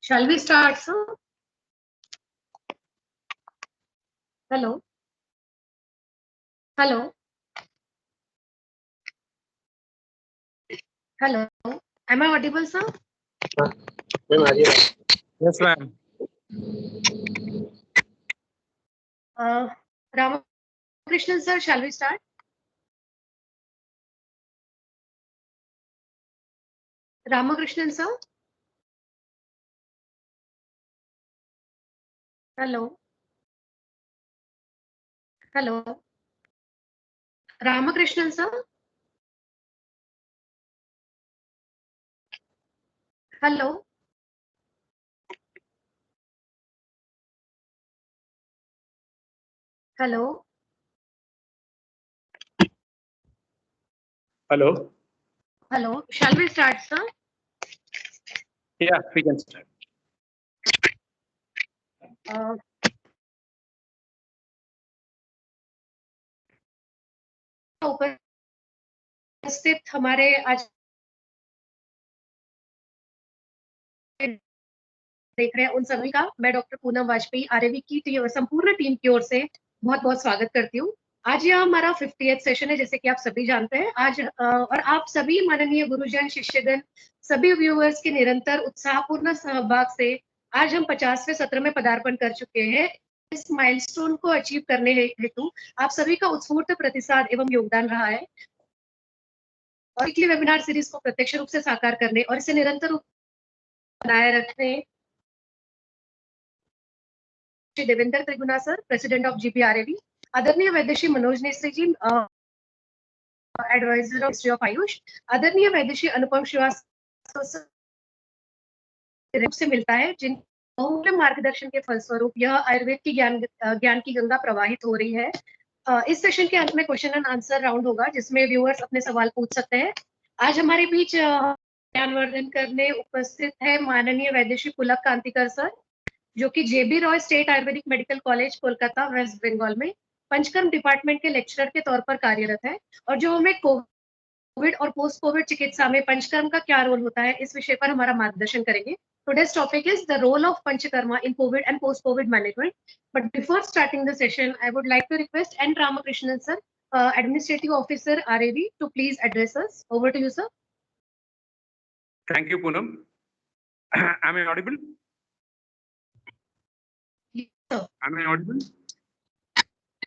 Shall we start, sir? Hello? Hello? Hello? Am I audible, sir? Yes, ma'am. Ramakrishnan, sir, shall we start? Ramakrishnan, sir? Hello? Hello? Ramakrishnan, sir? Hello? Hello? Hello. Hello? Shall we start, sir? Yeah, we can start. उपस्थित हमारे आज देख रहे हैं उन सभी का मैं डॉक्टर पूनम वाजपेयी आरएवी की संपूर्ण टीम की ओर से बहुत बहुत स्वागत करती हूँ। आज यह हमारा 50th सेशन है, जैसे कि आप सभी जानते हैं। आज और आप सभी माननीय गुरुजन, शिष्यगण, सभी व्यूअर्स के निरंतर उत्साहपूर्ण सहभाग से आज हम 50वें सत्र में पदार्पण कर चुके हैं। इस माइलस्टोन को अचीव करने हेतु आप सभी का उत्स्फूर्त प्रतिसाद एवं योगदान रहा है और वीकली वेबिनार सीरीज को प्रत्यक्ष रूप से साकार करने और इसे निरंतर बनाए रखने Shri Devendra Triguna sir, president of GPRAV, आदरणीय वैद्य Shri Manoj Nesari ji, advisor of ministry of AYUSH, आदरणीय वैद्य श्री अनुपम श्रीवास्तव से मिलता है, जिन बहुमूल्य मार्गदर्शन के फलस्वरूप यह आयुर्वेद की ज्ञान की गंगा प्रवाहित हो रही है। इस सेशन के अंत में क्वेश्चन एंड आंसर राउंड होगा, जिसमें व्यूअर्स अपने सवाल पूछ सकते हैं। आज हमारे बीच ज्ञानवर्धन करने उपस्थित है माननीय वैद्य श्री पुलक कांतिकर सर, जो कि JB Roy State Ayurvedic Medical College Kolkata West Bengal में पंचकर्म डिपार्टमेंट के लेक्चरर के तौर पर कार्यरत है और जो हमें कोविड और पोस्ट कोविड चिकित्सा में पंचकर्म का क्या रोल होता है इस विषय पर हमारा मार्गदर्शन करेंगे। Today's topic is the role of Panchakarma in COVID and post-COVID management. But before starting the session, I would like to request N. Ramakrishnan sir, Administrative Officer RAV, to please address us. Over to you, sir. Thank you, Poonam. Am I audible? Yes, sir. Am I audible?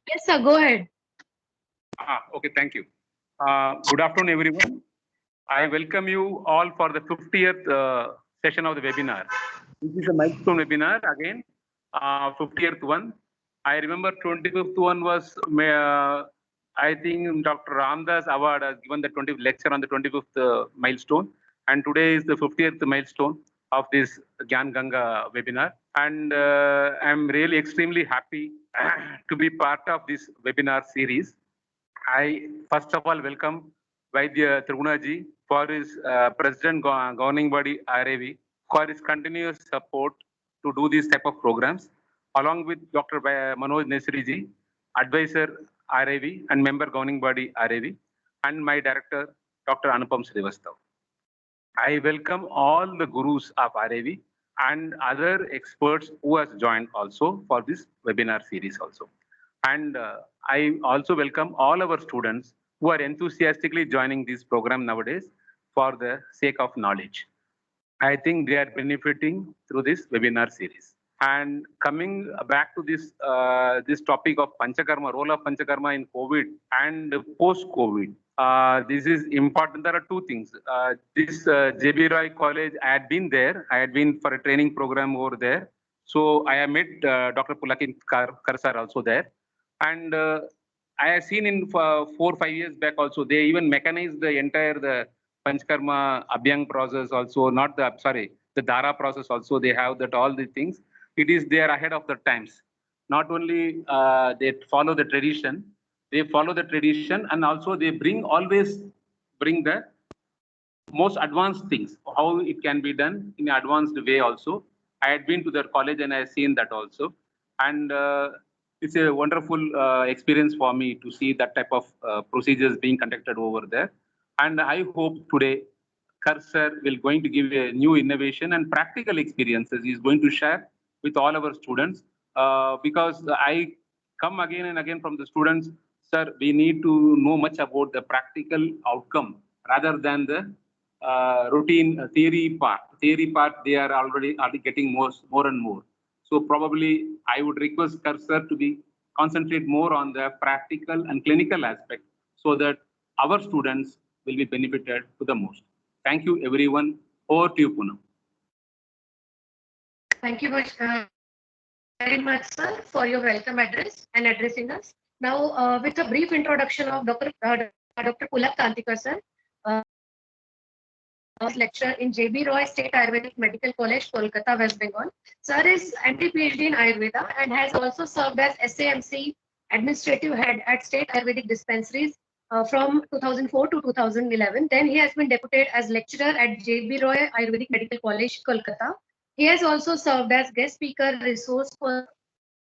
Yes, sir. Go ahead. Okay, thank you. Good afternoon, everyone. I welcome you all for the 50th session of the webinar. This is a milestone webinar again, 50th one. I remember 25th one was, I think Dr. Ramdas Award has given the 20th lecture on the 25th milestone. And today is the 50th milestone of this Gyan Ganga webinar. And I'm really extremely happy to be part of this webinar series. I first of all welcome Vaidya Trigunji for his President Governing Body RAV for his continuous support to do these type of programs, along with Dr. Manoj Nesri ji, Advisor RAV and Member Governing Body RAV, and my Director Dr. Anupam Srivastav. I welcome all the gurus of RAV and other experts who has joined also for this webinar series also. And I also welcome all our students who are enthusiastically joining this program nowadays for the sake of knowledge. I think they are benefiting through this webinar series. And coming back to this topic of Panchakarma, role of Panchakarma in COVID and post-COVID, this is important. There are two things. This JB Roy College, I had been there. I had been for a training program over there. So I have met Dr. Pulakin Karsar also there. And I have seen in 4 or 5 years back also, they even mechanized the entire Panchakarma Abhyang process also, not the, sorry, the Dara process also. They have that all the things. They are ahead of the times. Not only they follow the tradition, and also they always bring the most advanced things, how it can be done in an advanced way also. I had been to their college and I have seen that also. And it's a wonderful experience for me to see that type of procedures being conducted over there. And I hope today Karsar will going to give a new innovation and practical experiences he's going to share with all our students. Because I come again and again from the students, sir, we need to know much about the practical outcome rather than the routine theory part. Theory part, they are already getting more and more. So probably I would request Karsar to concentrate more on the practical and clinical aspect so that our students will be benefited to the most. Thank you, everyone. Over to you, Poonam. Thank you very much, sir, for your welcome address and addressing us. Now, with a brief introduction of Dr. Pulak Kantikar, sir, lecturer in JB Roy State Ayurvedic Medical College, Kolkata, West Bengal. Sir is MD PhD in Ayurveda and has also served as SAMC Administrative Head at State Ayurvedic Dispensaries from 2004 to 2011. Then he has been deputed as lecturer at JB Roy Ayurvedic Medical College, Kolkata. He has also served as guest speaker resource for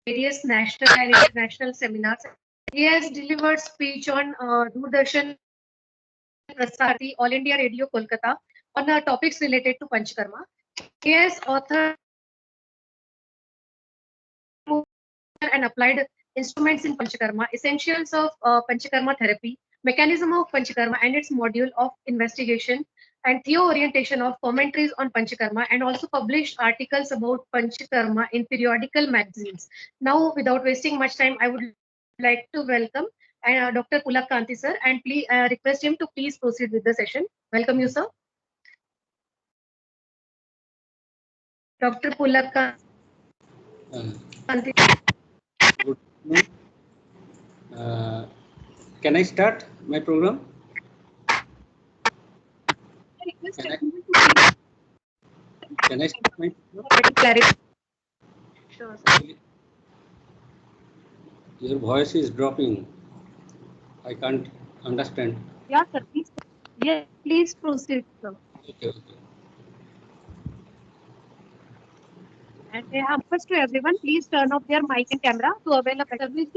various national and international seminars. He has delivered speech on Doordarshan Prasarti, All India Radio, Kolkata, on the topics related to Panchakarma. He has authored and applied instruments in Panchakarma, essentials of Panchakarma therapy, mechanism of Panchakarma and its module of investigation, and theo-orientation of commentaries on Panchakarma, and also published articles about Panchakarma in periodical magazines. Now, without wasting much time, I would like to welcome Dr. Pulak Kanti, sir, and please request him to please proceed with the session. Welcome you, sir. Dr. Pulak Kanti. Good afternoon. Can I start my program? Can I start my program? Sure, sir. Your voice is dropping. I can't understand. Yeah, sir. Please. Yeah, please proceed, sir. Okay. And first to everyone, please turn off their mic and camera to avail a better service.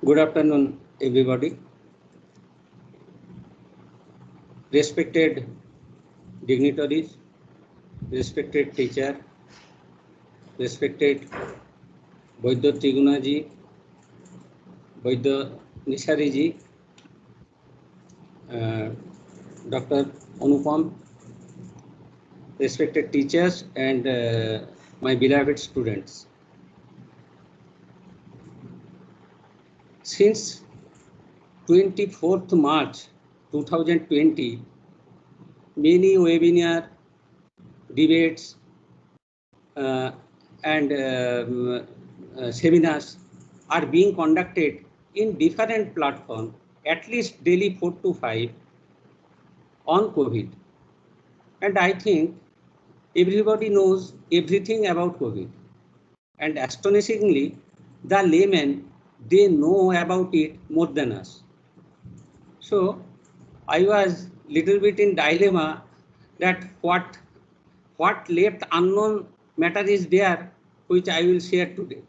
Good afternoon, everybody. Respected dignitaries, respected teacher, respected Vaidya Triguna ji, Vaidya Nishari ji, Dr. Anupam, respected teachers and my beloved students. Since 24th March 2020, many webinar, debates and seminars are being conducted in different platforms, at least daily 4 to 5 on COVID. And I think everybody knows everything about COVID. And astonishingly, the laymen, they know about it more than us. So I was little bit in dilemma that what left unknown matter is there, which I will share today.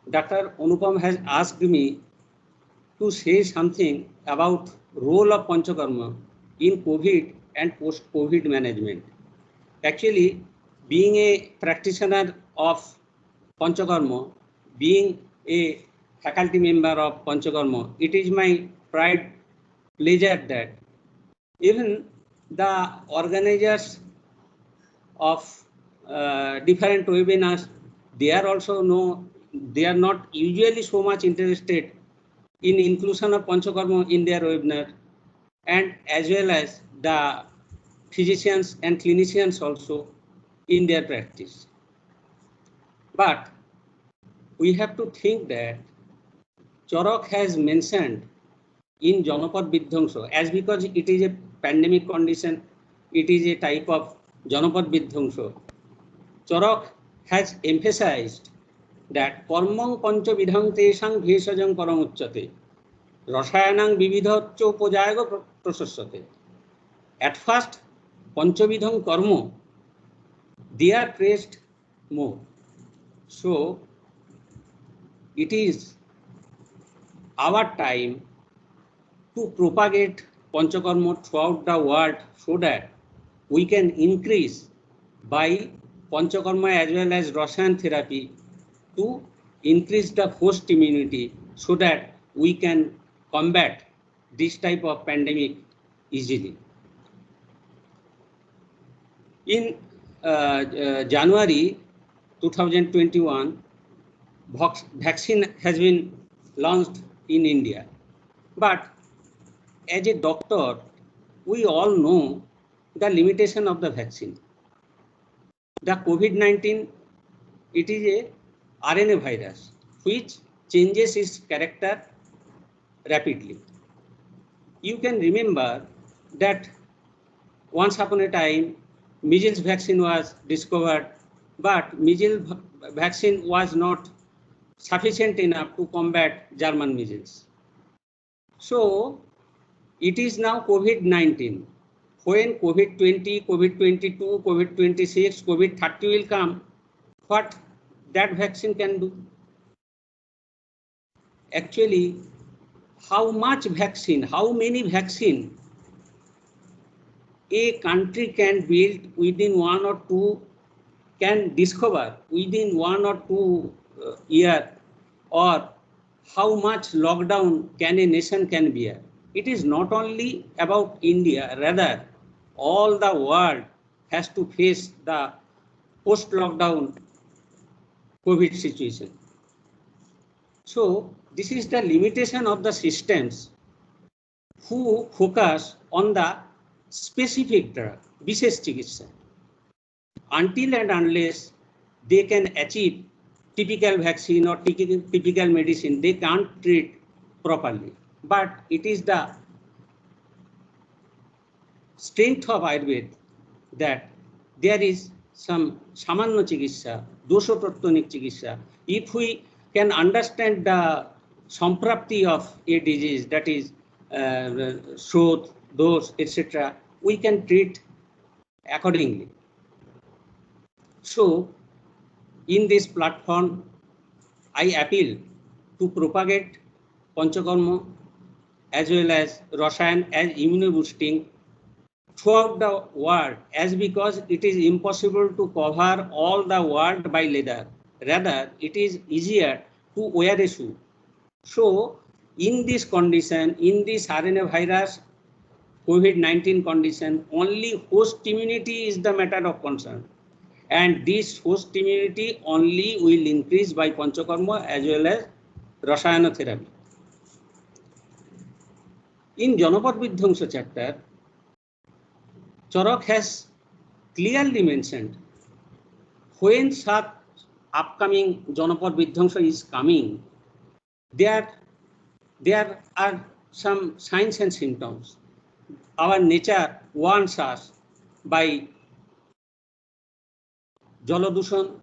Dr. Anupam has asked me to say something about role of Panchakarma in COVID and post-COVID management. Actually, being a practitioner of Panchakarma, being a faculty member of Panchakarma, it is my pride, pleasure that even the organizers of different webinars, they are also they are not usually so much interested in inclusion of Panchakarma in their webinar, and as well as the physicians and clinicians also in their practice. But we have to think that Chorok has mentioned in Janapad Vidhwangsa, as because it is a pandemic condition, it is a type of Janapad Vidhwangsa. Chorok has emphasized that Karmang Pancha Vidhang Tesang Bhesajang Paramucchate Rasayanang Vividhaccho Pojayago Prasasyate. At first, Panchavidham Karma, they are praised more. So, it is our time to propagate Panchakarma throughout the world so that we can increase by Panchakarma as well as Rasayan therapy to increase the host immunity so that we can combat this type of pandemic easily. In January 2021, vaccine has been launched in India. But as a doctor, we all know the limitation of the vaccine. The COVID-19, it is a RNA virus which changes its character rapidly. You can remember that once upon a time, measles vaccine was discovered, but measles vaccine was not sufficient enough to combat German measles. So it is now COVID-19. When COVID-20, COVID-22, COVID-26, COVID-30 will come, what that vaccine can do? Actually, how much vaccine, how many vaccine a country can build within 1 or 2, can discover within 1 or 2 years, or how much lockdown can a nation can bear. It is not only about India, rather all the world has to face the post-lockdown COVID situation. So this is the limitation of the systems who focus on the specific drug, Vishesh Chikitsa. Until and unless they can achieve typical vaccine or typical medicine, they can't treat properly. But it is the strength of Ayurveda that there is some Samanna Chikitsa, Dosha-Prattonic Chikitsa. If we can understand the samprapti of a disease, that is Sroth, dose, etc., we can treat accordingly. So, in this platform, I appeal to propagate Panchakarma as well as Rasayan as immunoboosting throughout the world, as because it is impossible to cover all the world by leather. Rather, it is easier to wear a shoe. So, in this condition, in this RNA virus COVID-19 condition, only host immunity is the matter of concern. And this host immunity only will increase by Panchakarma as well as Rasayana therapy. In Janapad Vidhwangsa chapter, Chorok has clearly mentioned when such upcoming Janapad Vidhwangsa is coming, there are some signs and symptoms. Our nature warns us by Jaladushan,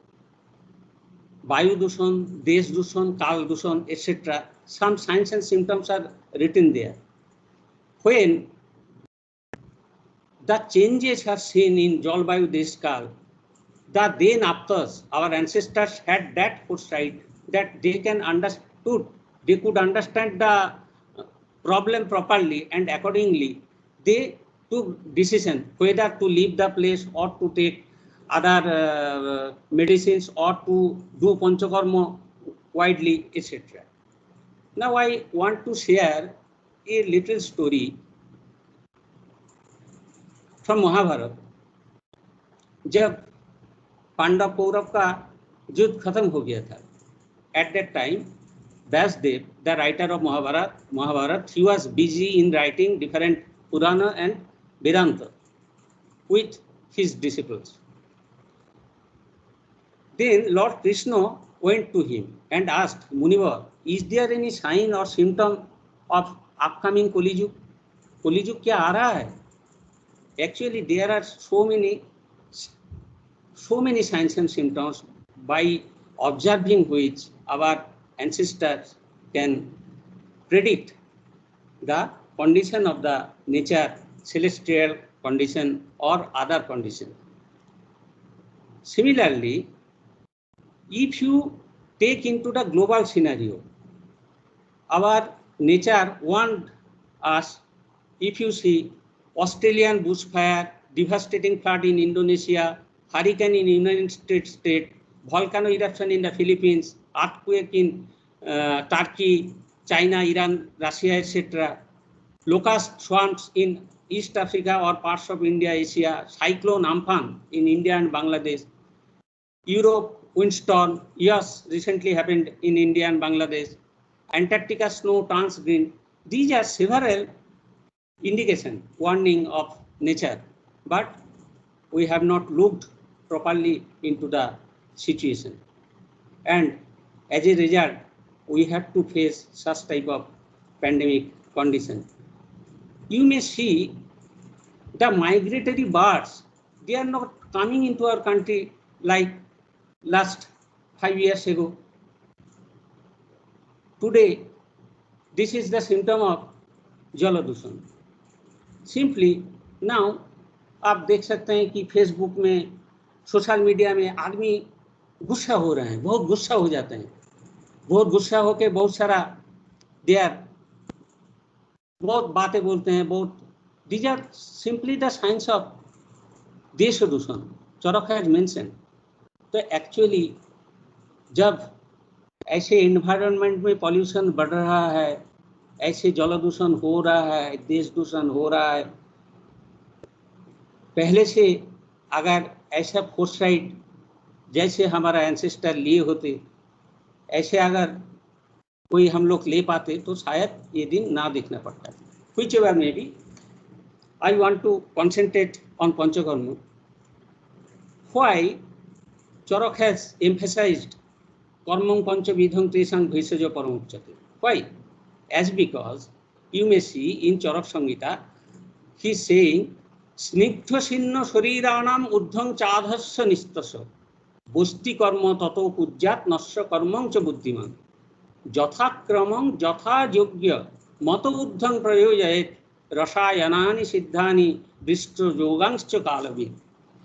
Vayu Dushan, Desh Dushan, Kal Dushan, etc. Some signs and symptoms are written there. When the changes are seen in Jalvayu Desh Kal, the then afters, our ancestors had that foresight that they could understand the problem properly, and accordingly they to decision whether to leave the place or to take other medicines or to do panchakarma widely, etc. Now I want to share a little story from Mahabharata. जब पांडव कौरव का युद्ध खत्म हो गया था, at that time Vyasdev, the writer of Mahabharata, he was busy in writing different Purana and Vedanta with his disciples. Then Lord Krishna went to him and asked, Munivar, is there any sign or symptom of upcoming Kali Yuga? Kali Yuga क्या आ रहा है? Actually, there are so many signs and symptoms by observing which our ancestors can predict the condition of the nature, celestial condition or other condition. Similarly, if you take into the global scenario, our nature warned us. If you see Australian bushfire, devastating flood in Indonesia, hurricane in United States, volcano eruption in the Philippines, earthquake in Turkey, China, Iran, Russia, etc., locust swarms in East Africa or parts of India, Asia, cyclone Amphan in India and Bangladesh, Europe windstorm, yes, recently happened in India and Bangladesh, Antarctica snow turns green. These are several indication, warning of nature, but we have not looked properly into the situation. And as a result, we have to face such type of pandemic condition. You may see the migratory birds, they are not coming into our country like last 5 years ago. Today, this is the symptom of जलदूषण. Simply now आप देख सकते हैं कि Facebook में, social media में आदमी गुस्सा हो रहे हैं, बहुत गुस्सा हो जाते हैं, बहुत गुस्सा होके बहुत सारा बहुत बातें बोलते हैं, बहुत these are simply the signs of देश दूषण. चरक हैज मेंशन. तो एक्चुअली जब ऐसे एनवायरनमेंट में पॉल्यूशन बढ़ रहा है, ऐसे जलदूषण हो रहा है, देश दूषण हो रहा है, पहले से अगर ऐसा फोरसाइट जैसे हमारा एंसेस्टर लिए होते, ऐसे अगर कोई हम लोग ले पाते तो शायद ये दिन ना देखना पड़ता. Whichever may be, I want to concentrate on Panchakarma. Why Charak has emphasized Karmam Panchavidham Tresang Bhaishaja Paramukchate? Why? As because you may see in Charak Samhita, he is saying Snigdha Sinna Shariranam Uddham Chadhasya Nistasya Busti Karma Tato Pujjat Nasya Karmam Cha Buddhiman Jatha Kramam Jatha Yogya Mata Uddham Prayojayet Rasayanani Siddhani Vishtra Yogangscha Kalavi.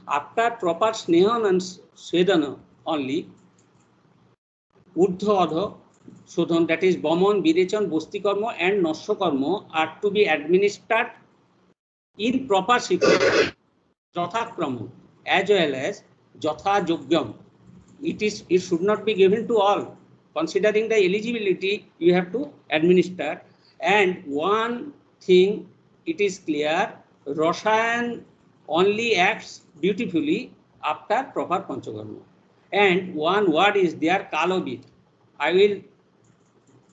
After proper Snehan and Svedana only, Uddha Adha Sodhan, that is Bhaman, Virechan, Bosti Karma and Nasya Karma are to be administered in proper sequence, Jatha Krama, as well as Jatha Yogyam. It should not be given to all. Considering the eligibility, you have to administer. And one thing, it is clear, Rasayan only acts beautifully after proper Panchakarma. And one word is there, Kalobit. I will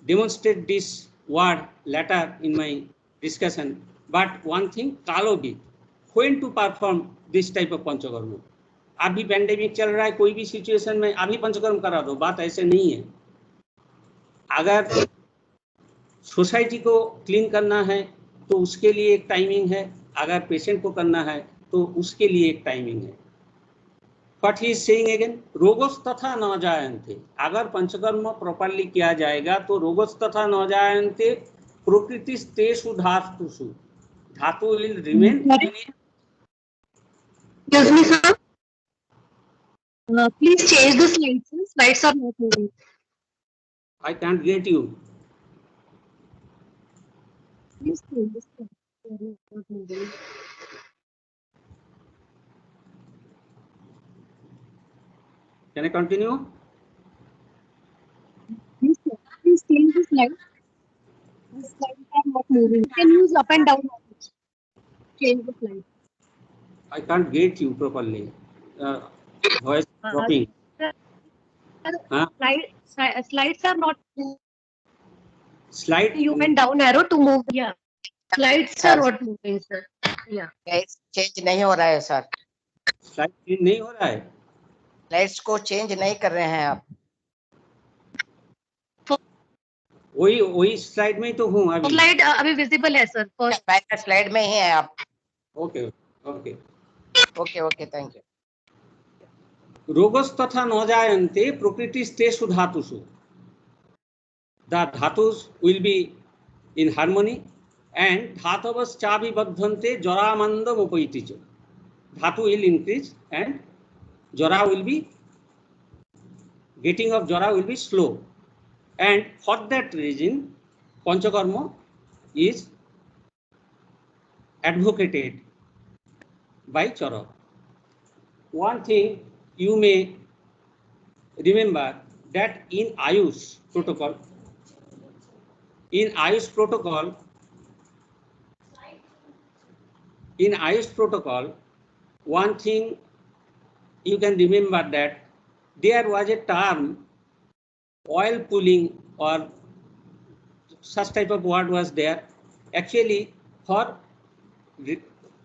demonstrate this word later in my discussion. But one thing, Kalobit, when to perform this type of Panchakarma? अभी pandemic चल रहा है, कोई भी situation में अभी पंचकर्म करा दो, बात ऐसे नहीं है. अगर सोसाइटी को क्लीन करना है तो उसके लिए एक टाइमिंग है, अगर पेशेंट को करना है तो उसके लिए एक टाइमिंग है. What he is saying again, रोगोस तथा न जायन्ते. अगर पंचकर्म प्रॉपर्ली किया जाएगा तो रोगोस तथा न जायन्ते प्रकृतिस्तेषु धातुषु. धातु will remain. Excuse me, sir. Please change the slides. Slides are not moving. I can't get you. Please change the slides. They are not moving. Can I continue? Please change the slide. The slides are not moving. You can use up and down. Change the slide. I can't get you properly. Voice dropping. Huh? Slides are not Slide. you and down arrow to move. Yeah. Slides are not moving, sir. Yeah. Change नहीं हो रहा है sir. Slide change नहीं हो रहा है. Slides को change नहीं कर रहे हैं आप. वही स्लाइड में ही तो हूँ अभी. स्लाइड अभी विजिबल है सर. फर्स्ट पहले स्लाइड में ही है आप. Okay okay okay okay thank you. रोगस तथा न जायन्ते प्रकृतिस्तेषु धातुषु. The dhatus will be in harmony and dhatavaschavibaddhante jaramandam upaiticho. Dhatu will increase and jara will be, getting of jara will be slow. And for that reason, Panchakarma is advocated by Chara. One thing you may remember that in Ayush protocol, in Ayush protocol, one thing you can remember that there was a term oil pulling or such type of word was there. Actually, for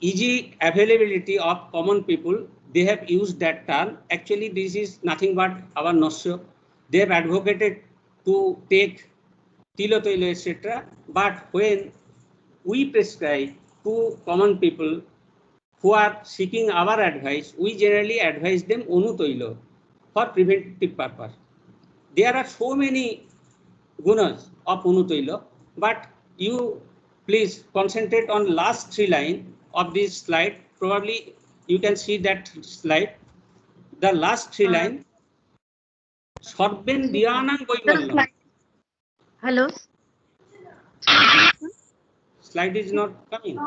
easy availability of common people, they have used that term. Actually, this is nothing but our nosyo. They have advocated to take tilo toilo etc. But when we prescribe to common people who are seeking our advice, we generally advise them onu toilo for preventive purpose. There are so many gunas of onu toilo, but you please concentrate on last 3 lines of this slide. Probably you can see that slide. The last 3 lines. Sorben Dianang Boivallam. Hello. Slide is not coming.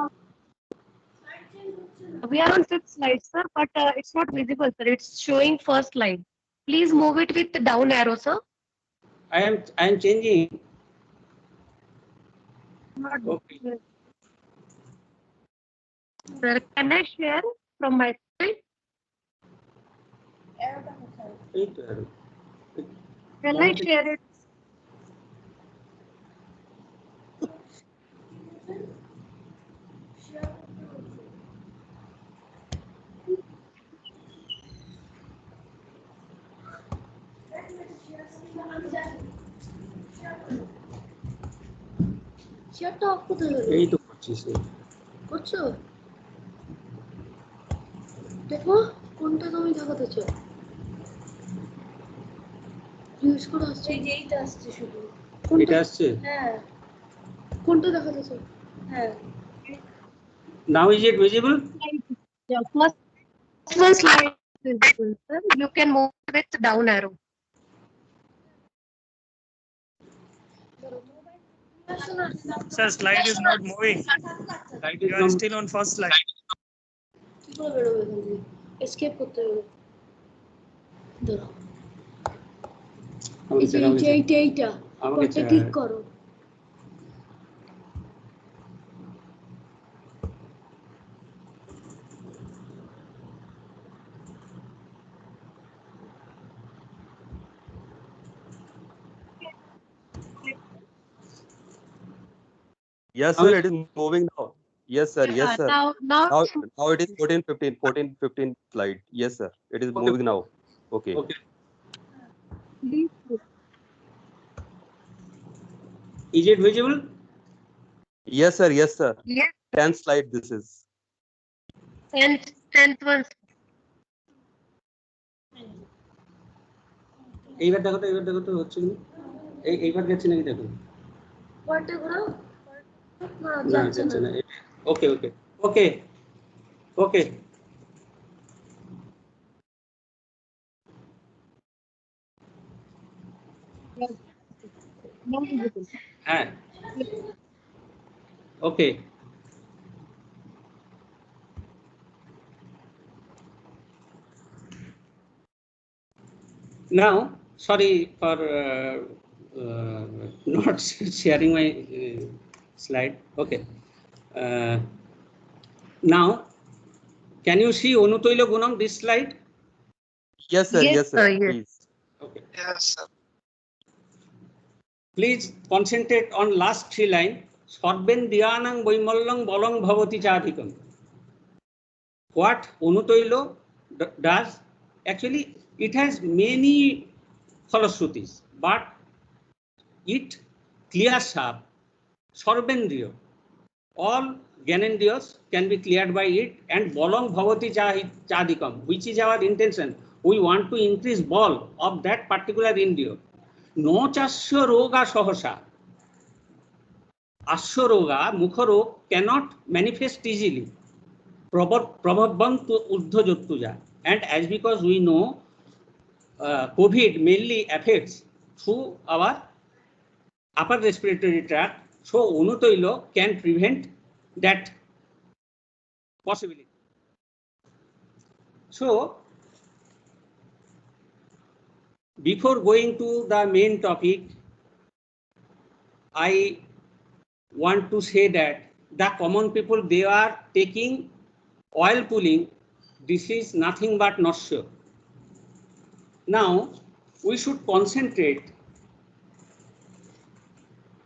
We are on 5th slide, sir, but it's not visible, sir. It's showing first slide. Please move it with the down arrow, sir. I am changing. Okay. Sir, can I share from my side? Can I share it? শেয়ারটা of কোথায় হলো? এই তো করছি সে। করছো? দেখো কোনটা তুমি দেখাতে চাও? ইউজ করে আসছে। এই যে এইটা আসছে শুধু। এটা আসছে? হ্যাঁ। কোনটা দেখাতে চাও? হ্যাঁ। Now is it visible? Yeah, first one slide is visible, sir. You can move with down arrow. Sir, slide is not moving. Slide is You are not- still on first slide. কি করে বেরোবে এখান থেকে? Escape করতে হবে। দাঁড়াও। আমাকে এই যে ছেড়ে, আমাকে ছেড়ে। এইটা আমাকে কোনটা ছেড়ে। ক্লিক করো। Yes, sir, it is moving now. Yes, sir. Yes, sir. Now Now it is 14, 15 slide. Yes, sir. It is moving now. Okay. Okay. please. Is it visible? Yes, sir. Yes, sir. Yes, 10th slide. This is. 10th one. এইবার দেখো তো হচ্ছে কি? এইবার গেছে নাকি দেখো। পয়েন্টটা ঘোরাও। না না যাচ্ছে যাচ্ছে না। না। ওকে। Now visible. হ্যাঁ। ওকে। Now, sorry for not sharing my slide. Okay. Now, can you see Onutoilo Gunam, this slide? Yes, sir. Yes, Yes, sir, sir. yes. Please. Okay. Yes, sir. Please concentrate on last 3 lines. Sorben Dianang Boimallang Bolong Bhavati Chadikam. What Onutoilo does, actually, it has many falashrutis, but it clears up Sorbendriyo. All Gyanendriyas can be cleared by it, and Bolong Bhavati Chadikam, which is our intention. We want to increase ball of that particular indriyo. No chasya roga sahasa. Asya roga, mukha rog cannot manifest easily. Prabhavantu urdhva jottuja. And as because we know COVID mainly affects through our upper respiratory tract, so Onutoilo can prevent that possibility. So, before going to the main topic, I want to say that the common people, they are taking oil pulling. This is nothing but not sure. Now, we should concentrate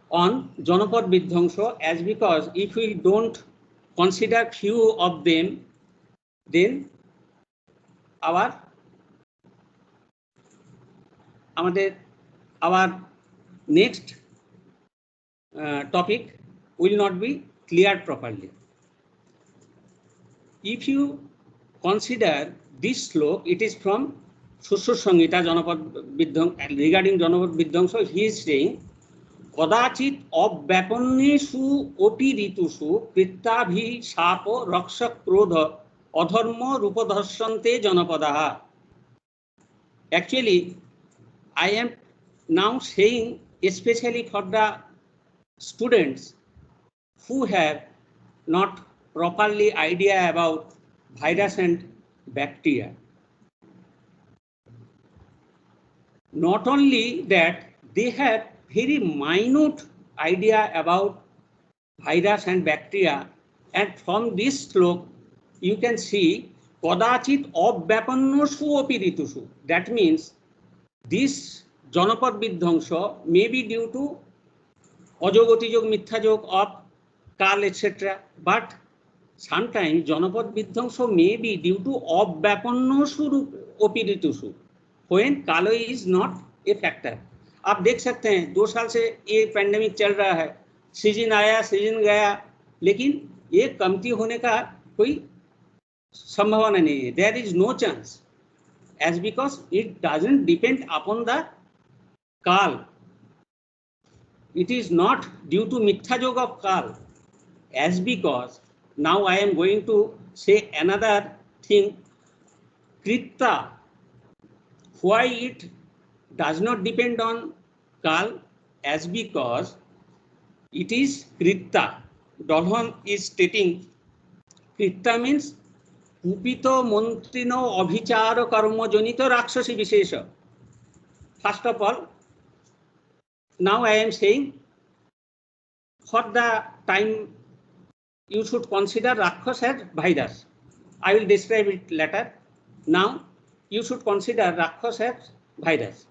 on Janapad Vidhangsha, as because if we don't consider few of them, then our next topic will not be cleared properly. If you consider this slok, it is from Sushur Samhita Janapad Vidhangsha. Regarding Janapad Vidhangsha, he is saying, Kadachit obvyapanneshu oti ritusu kritabhi sapo rakshak krodha adharma rupadharsante janapadaha. Actually, I am now saying, especially for the students who have not properly idea about virus and bacteria. Not only that, they have very minute idea about virus and bacteria, and from this slok you can see Kadachit obvyapannoshu api ritusu. That means this Janapad Vidhangsha may be due to Ajogotijog Mithajog of Kal, etc. But sometimes Janapad Vidhangsha may be due to obvyapannoshu api ritusu, when Kalo is not a factor. आप देख सकते हैं 2 साल से ये pandemic चल रहा है, सीजन आया सीजन गया, लेकिन ये कमती होने का कोई संभावना नहीं है. There is no chance, as because it doesn't depend upon the Kal. It is not due to Mithya Yoga of Kal, as because now I am going to say another thing, Kritta. Why it does not depend on Kal? As because it is Kritta. Dolhon is stating Kritta means Kupito Montrino Abhichara Karma Jonito Rakshasi Vishesha. First of all, now I am saying for the time you should consider Rakshas as virus. I will describe it later. Now you should consider Rakshas as virus.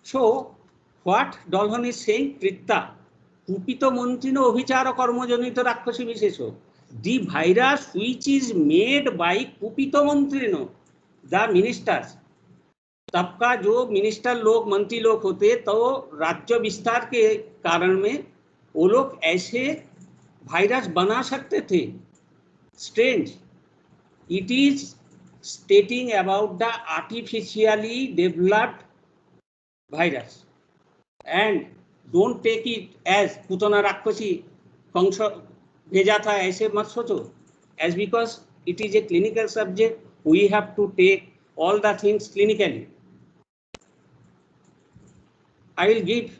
So what Dolhon is saying, Kritta, Kupito Montrino Abhichara Karma Jonito Rakshasi Vishesha. The virus which is made by Kupito Montrino, the ministers. तब का जो minister लोग मंत्री लोग होते तो राज्य विस्तार के कारण में वो लोग ऐसे वायरस बना सकते थे. Strange, it is stating about the artificially developed virus, and don't take it as Putana राक्षसी कंस भेजा था, ऐसे मत सोचो. As because it is a clinical subject, we have to take all the things clinically. I will give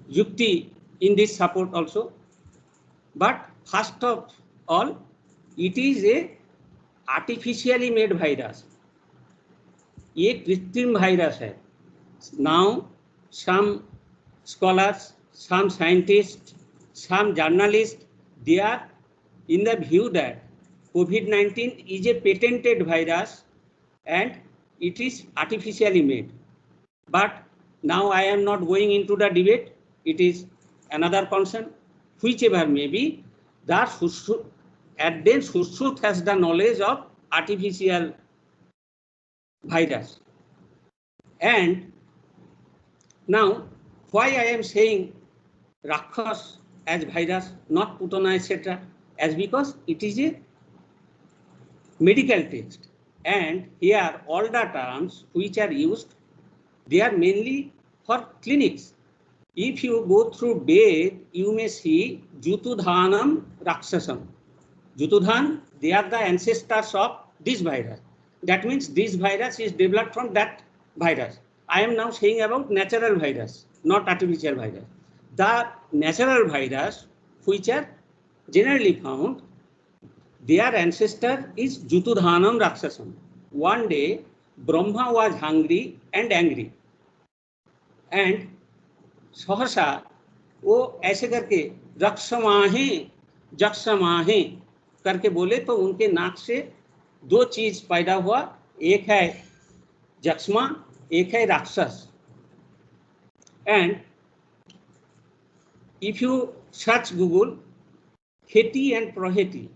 Yukti in this support also. But first of all, it is a artificially made virus. ये कृत्रिम virus है. Now some scholars, some scientists, some journalists, they are in the view that COVID-19 is a patented virus and it is artificially made. But now I am not going into the debate. It is another concern. Whichever may be, the advanced Sushruth has the knowledge of artificial virus. And now, why I am saying Rakshas as virus, not Putana, etc., as because it is a medical text. And here all the terms which are used, they are mainly for clinics. If you go through Ved, you may see Jutudhanam Rakshasam. Jutudhan, they are the ancestors of this virus. That means this virus is developed from that virus. I am now saying about natural virus, not artificial virus. The natural virus, which are generally found, their ancestor is Jutudhanam Rakshasam. One day, Brahma was hungry and angry. And सहसा वो ऐसे करके जक्षमाहे करके बोले तो उनके नाक से दो चीज पैदा हुआ, एक है जक्ष्मा, एक है राक्षस. And if you search Google, Heti and Proheti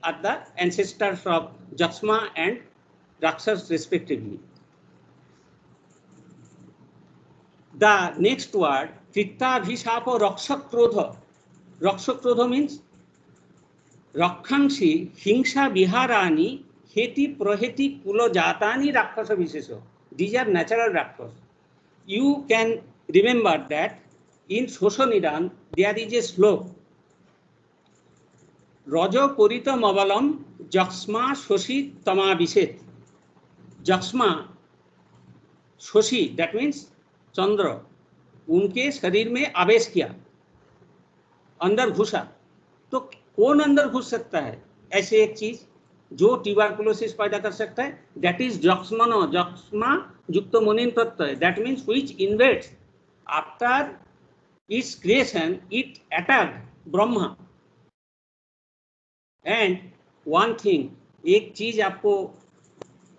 are the ancestors of Jaksma and Rakshas respectively. The next word, Kritta Bhishapo Rakshakrodha. Rakshakrodha means Rakhansi Hingsa Viharani Heti Proheti Kulo Jatani Rakshasa Visheso. These are natural Rakshas. You can remember that in Shoshonidan there is a slope. Rajo Purita Mavalam Jaksma Shoshi Tama Bishet. Jaksma Shoshi, that means चंद्र, उनके शरीर में आवेश किया, अंदर घुसा. तो कौन अंदर घुस सकता है? ऐसे एक चीज जो ट्यूबरकुलोसिस पैदा कर सकता है, दैट इज जक्स्मनो, जक्स्मा युक्त मोनिन प्रत्यय, that means which invades. After its creation it attacked Brahma. And one thing, एक चीज आपको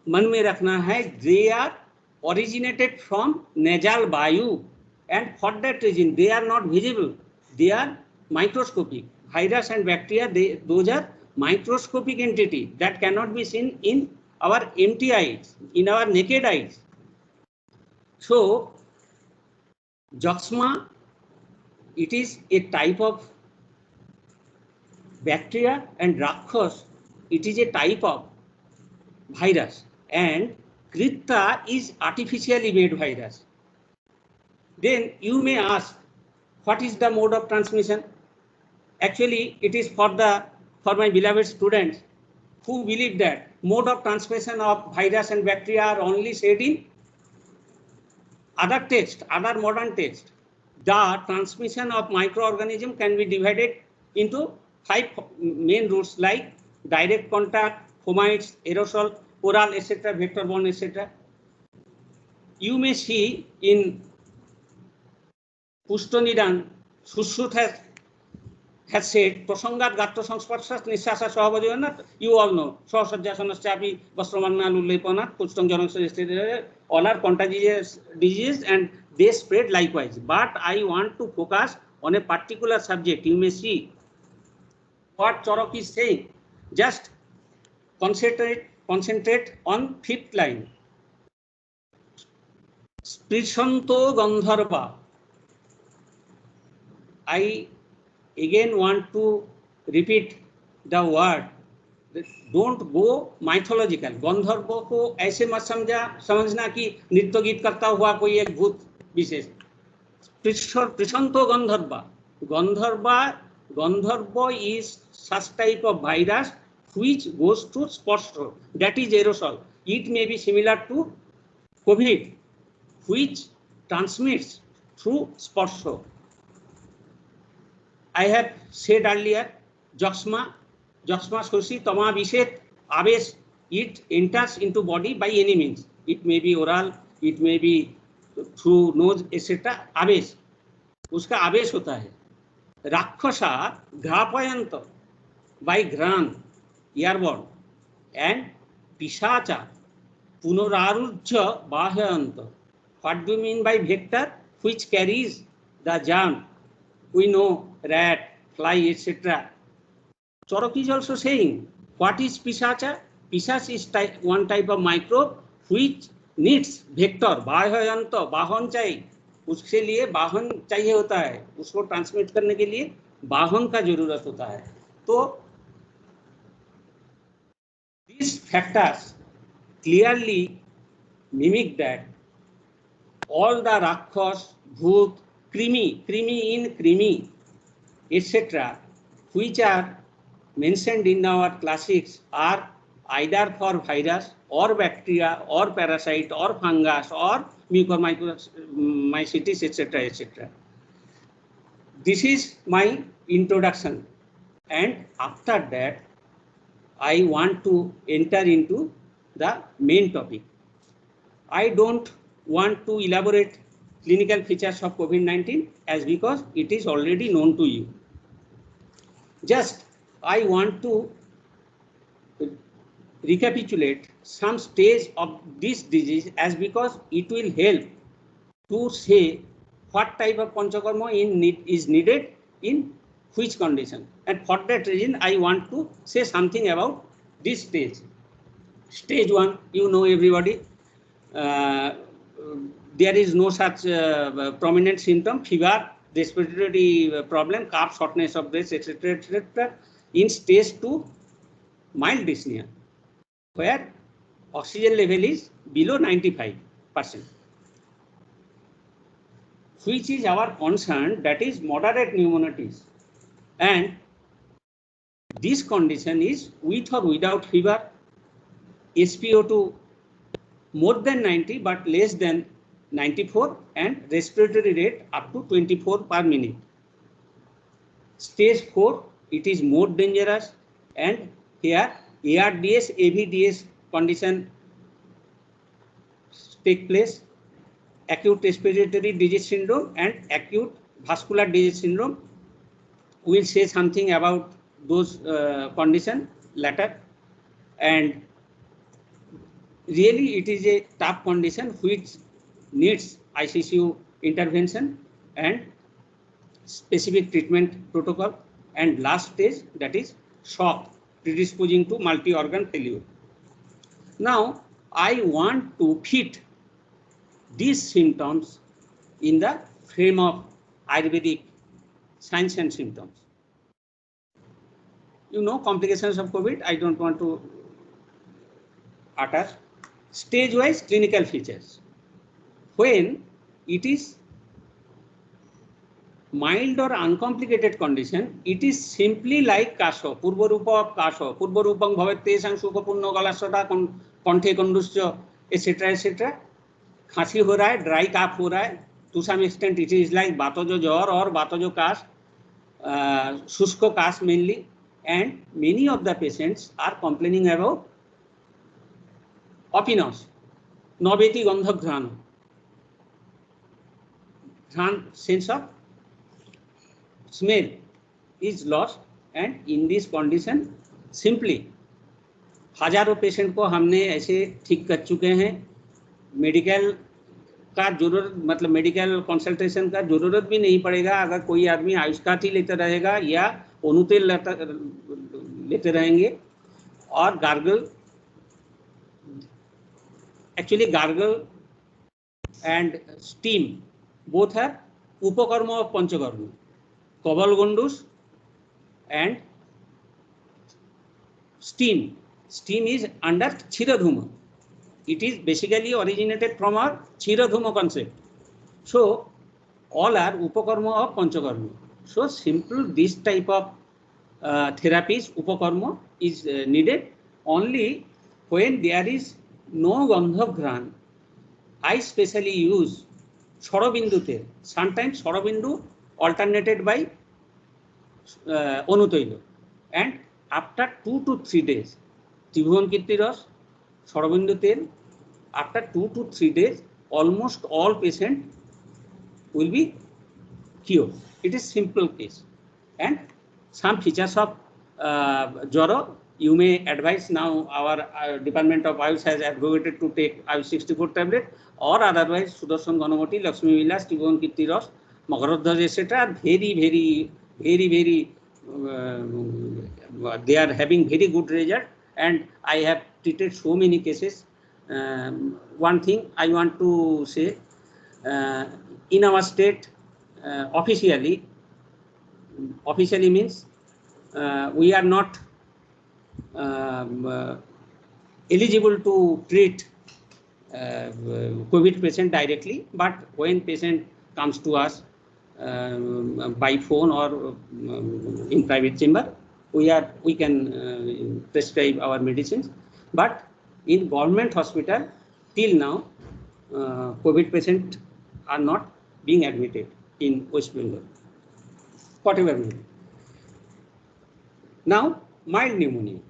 मन में रखना है, they are originated from nasal vayu, and for that reason they are not visible, they are microscopic. Virus and bacteria, those are microscopic entity that cannot be seen in our empty eyes, in our naked eyes. So Jaksma, it is a type of bacteria, and Rakshas, it is a type of virus, and Kritta is artificially made virus. Then you may ask, what is the mode of transmission? Actually, it is for my beloved students who believe that mode of transmission of virus and bacteria are only said in other text, other modern text. The transmission of microorganism can be divided into 5 main routes like direct contact, fomites, aerosol, oral, etc., vector-borne, etc. You may see in Pushtonidan, Sushruth has said, Prasangat Gatto Sangsparsas Nishasa Sahabhajanat, you all know, Sahasajjasanaschapi Vasramanna Lullepanat, Pushtong Janasas, all are contagious diseases and they spread likewise. But I want to focus on a particular subject. You may see what Chorok is saying. Just concentrate on 5th line. Sprishanto Gandharva. I again want to repeat the word. Don't go mythological. Gandharva को ऐसे मत समझना कि नृत्य गीत करता हुआ कोई एक भूत विशेष. Prishanto Gandharva. Gandharva is such type of virus which goes to Sparsha, that is aerosol. It may be similar to COVID, which transmits through Sparsha. I have said earlier, Jaksma Shoshi Tama Vishet, Aves it enters into body by any means. It may be oral, it may be through nose, etc. आवेश, उसका आवेश होता है. राक्षसा घ्रापयंत by घ्राण, earborne, and पिशाचा पुनरारुज्य बाह्यंत. What do you mean by vector? Which carries the germ? We know rat, fly, etc. Chorok is also saying, what is pisacha? Pisach is one type of microbe which needs vector. बाह्यंत, वाहन चाहिए, उसके लिए वाहन चाहिए होता है, उसको transmit करने के लिए वाहन का जरूरत होता है. तो these factors clearly mimic that all the Rakshas, Bhut, Krimi in Krimi, etc., which are mentioned in our classics are either for virus or bacteria or parasite or fungus or mucormycetes, etc., etc. This is my introduction, and after that I want to enter into the main topic. I don't want to elaborate clinical features of COVID-19 as because it is already known to you. Just I want to recapitulate some stage of this disease as because it will help to say what type of panchakarma is needed in which condition, and for that reason I want to say something about this stage. Stage 1, you know everybody, there is no such prominent symptom, fever, respiratory problem, cough, shortness of breath, etc., etc. In stage 2, mild dyspnea, where oxygen level is below 95%, which is our concern, that is moderate pneumonitis. And this condition is with or without fever, SpO2 more than 90 but less than 94, and respiratory rate up to 24 per minute. Stage 4, it is more dangerous, and here ARDS, AVDS condition take place, acute respiratory disease syndrome and acute vascular disease syndrome. We'll say something about those condition later. And really it is a tough condition which needs ICCU intervention and specific treatment protocol. And last stage, that is shock predisposing to multi-organ failure. Now I want to fit these symptoms in the frame of Ayurvedic signs and symptoms. You know complications of COVID, I don't want to utter. Stage-wise clinical features. When it is mild or uncomplicated condition, it is simply like kasho, purvarupa of kasho, purvarupam bhavate sangsukapurno galasota kanthe kondusya, etc., etc. खांसी हो रहा है, dry काफ हो रहा है, to some extent it is like बातोजो ज्वर और बातोजो काश, शुष्क काश mainly, and many of the patients are complaining about opinus, nobeti gandhak dhrana, sense of smell is lost. And in this condition simply हजारों पेशेंट को हमने ऐसे ठीक कर चुके हैं. मेडिकल का जरूरत मतलब मेडिकल कंसल्टेशन का जरूरत भी नहीं पड़ेगा अगर कोई आदमी आयुष्काठी लेते रहेगा या ओनुतेल लेते रहेंगे. और gargle, actually gargle and steam both are upakarma of panchakarma. Kaval Gundus and steam. Steam is under Chiradhuma. It is basically originated from our Chiradhuma concept. So all are upakarma of panchakarma. So simple this type of therapies upakarma is needed only when there is no gandhak ghran. I specially use Sorobindu tel. Sometimes Sorobindu alternated by Onutoilo. And after 2 to 3 days, Tribhuvan Kirti Ras, Sorobindu tel, after 2 to 3 days, almost all patient will be cured. It is simple case. And some features of Joro, you may advise now our Department of Ayush has advocated to take Ayush 64 tablet, or otherwise Sudarshan Ganamati, Lakshmi Vilas, Tribhuvan Kirti Ras, Magaradhaj, etc. are very they are having very good result, and I have treated so many cases. One thing I want to say, in our state, officially means we are not eligible to treat COVID patient directly, but when patient comes to us by phone or in private chamber, we can prescribe our medicines. But in government hospital, till now, COVID patients are not being admitted in West Bengal, whatever may be. Now, mild pneumonia.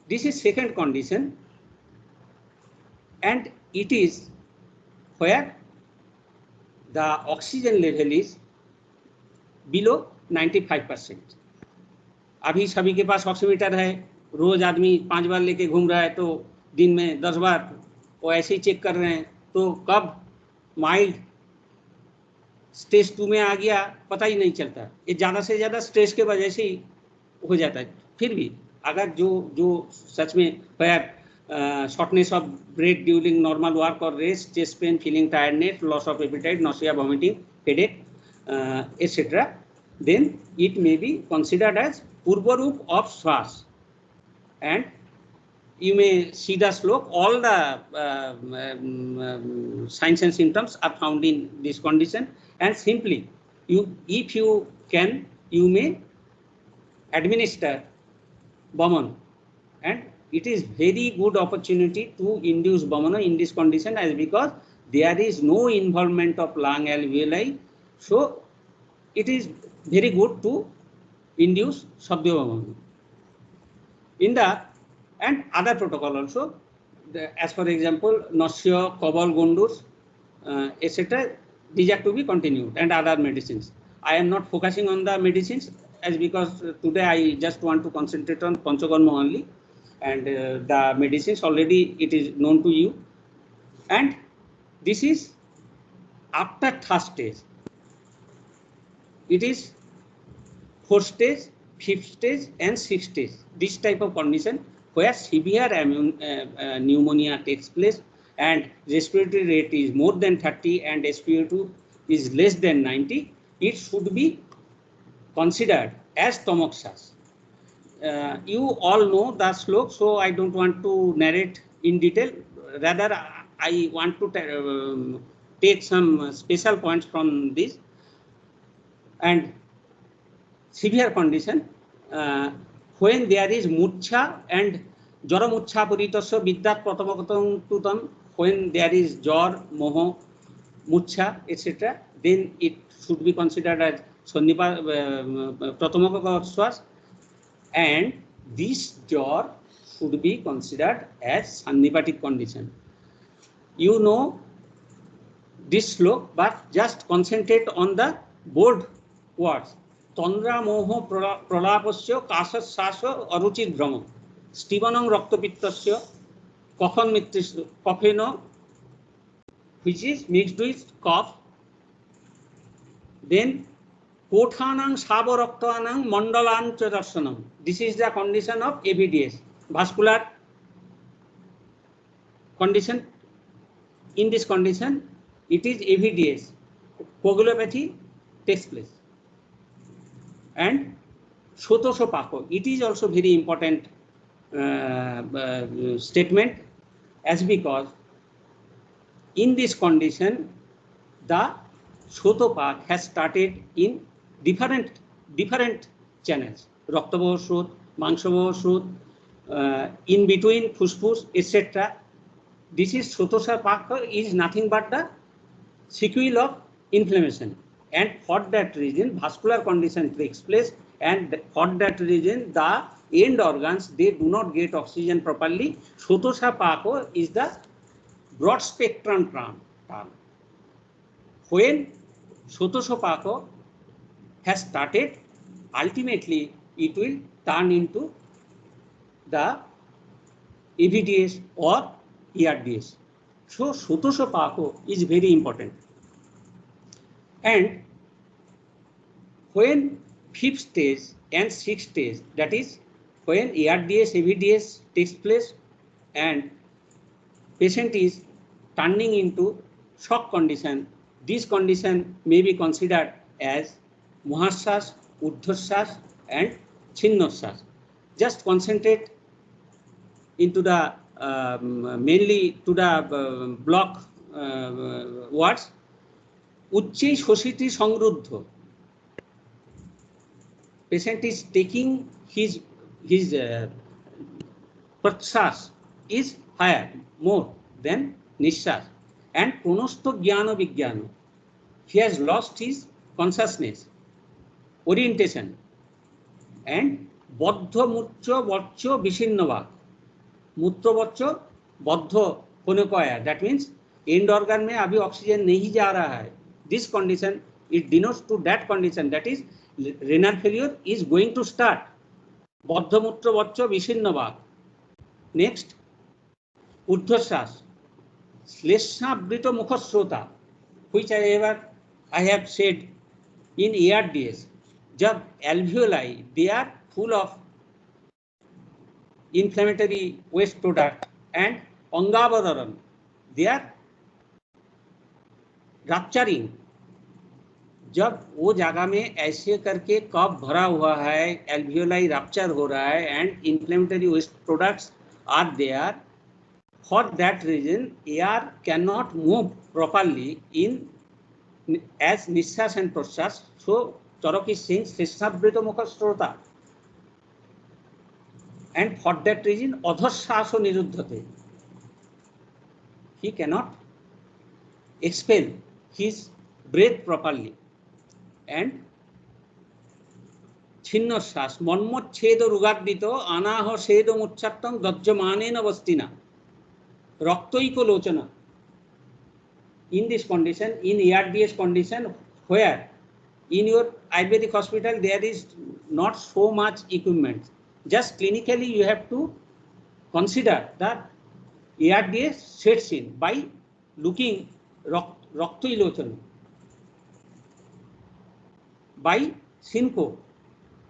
This is second condition, and it is where the oxygen level is below 95%. अभी सभी के पास oximeter है, रोज आदमी 5 बार लेके घूम रहा है, तो दिन में 10 बार वो ऐसे ही चेक कर रहे हैं, तो कब माइल्ड स्टेज 2 में आ गया पता ही नहीं चलता. ये ज़्यादा से ज़्यादा स्ट्रेस के वजह से ही हो जाता है. फिर भी अगर जो सच में shortness of breath during normal work or rest, chest pain, feeling tiredness, loss of appetite, nausea, vomiting, headache, etc., then it may be considered as Purvarup of Swas. And you may see the slope, all the signs and symptoms are found in this condition, and simply if you can, you may administer Baumann, and it is very good opportunity to induce Baumann in this condition, as because there is no involvement of lung alveoli, so it is very good to induce Sabdya Baumann. In the and other protocol also, as for example, nausea, cobal, gondurs, etc., these are to be continued, and other medicines. I am not focusing on the medicines, as because today I just want to concentrate on Panchakarma only, and the medicines already it is known to you, and this is after third stage. It is 4th stage, 5th stage, and 6th stage. This type of condition where severe pneumonia takes place and respiratory rate is more than 30 and SpO2 is less than 90, it should be considered as stomach SAS. You all know the slope, so I don't want to narrate in detail. Rather, I want to take some special points from this. And severe condition, when there is murcha and jara murcha puritasya vidyat pratamagatang tutam, when there is jar, moho, murcha, etc., then it should be considered as pratamagataswas, and this jar should be considered as sannipatic condition. You know this slope, but just concentrate on the board words. Tandra moho pralapasya kasas sasa aruchit brahma stivanam raktapittasya kafan mittis kafeno, which is mixed with cough. Then kothanang sabaraktanang mandalan chadarsanam. This is the condition of AVDS, vascular condition. In this condition, it is AVDS, coagulopathy takes place. And Shotosopako, it is also very important statement, as because in this condition the Shotopak has started in different channels, Raktavaha Shrot, Mangsavaha Shrot, in between Fuspus, etc. This is Shotosopaka is nothing but the sequel of inflammation, and for that reason vascular condition takes place, and for that reason the end organs, they do not get oxygen properly. Sotosha Pako is the broad spectrum term. When Sotosha Pako has started, ultimately it will turn into the AVDS or ERDS. So Sotosha Pako is very important. And when fifth stage and sixth stage, that is when ARDS, AVDS takes place and patient is turning into shock condition, this condition may be considered as Mahashas, Urdhvashas and Chinnoshas. Just concentrate into the mainly to the block words. Uchche Shoshiti Sangruddha. Patient is taking his prashas is higher, more than nishas, and punosto jnana vijnana. He has lost his consciousness, orientation, and baddha mutra vaccho vishinnava. Mutra vaccho baddha होने को आया. That means end organ में अभी oxygen नहीं जा रहा है. This condition it denotes to that condition, that is renal failure is going to start. Baddha mutra vaccho vishinnava. Next, Urdhvashas, Shleshnabrita Mukhasrota, which I have said in ARDS. Jab alveoli, they are full of inflammatory waste product, and Angavadaran, they are rupturing. जब वो जगह में ऐसे करके कफ भरा हुआ है, alveoli rupture हो रहा है, and inflammatory waste products are there. For that reason, air cannot move properly in as nishas and prashas. So Charok is saying Shleshnabrita Mukhasrota. And for that reason, Adhashaso Niruddhate. He cannot expel his breath properly. And Chinnoshas, Monmochedo Rugadito, Anaho Sedo Muchatam, Dajjamanena Vastina. Raktoiko Lochana. In this condition, in ARDS condition, where in your Ayurvedic hospital there is not so much equipment. Just clinically you have to consider that ARDS sets in by looking Raktoi Lochana, by Synco,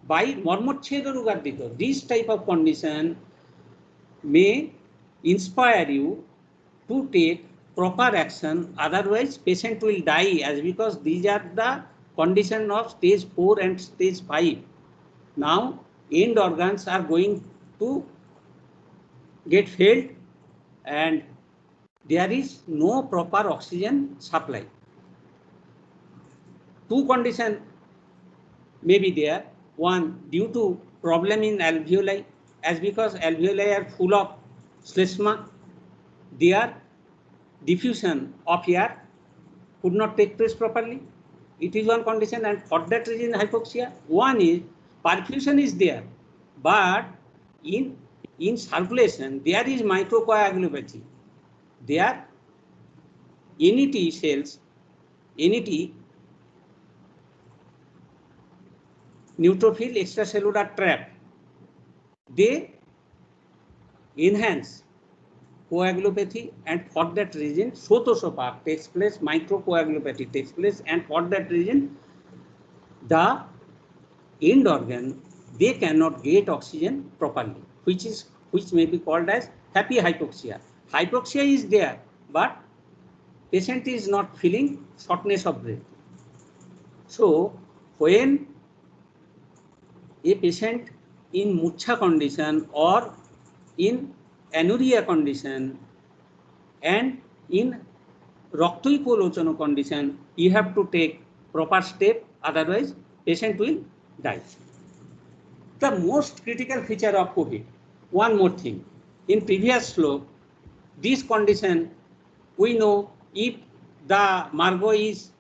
by Mormochedo Rugadito. This type of condition may inspire you to take proper action, otherwise patient will die, as because these are the condition of stage 4 and stage 5. Now end organs are going to get failed and there is no proper oxygen supply. Two conditions may be there. One, due to problem in alveoli, as because alveoli are full of Shleshma, their diffusion of air could not take place properly. It is one condition, and for that reason hypoxia. One is perfusion is there, but in circulation there is microcoagulopathy. There NET cells, NET neutrophil extracellular trap, they enhance coagulopathy, and for that reason Sotosha takes place, microcoagulopathy takes place, and for that reason the end organ they cannot get oxygen properly, which may be called as happy hypoxia. Hypoxia is there, but patient is not feeling shortness of breath. So when a patient in Mucha condition or in anuria condition and in Raktoikolochano condition, you have to take proper step, otherwise patient will die. The most critical feature of COVID, one more thing. In previous slope, this condition, we know if the margo is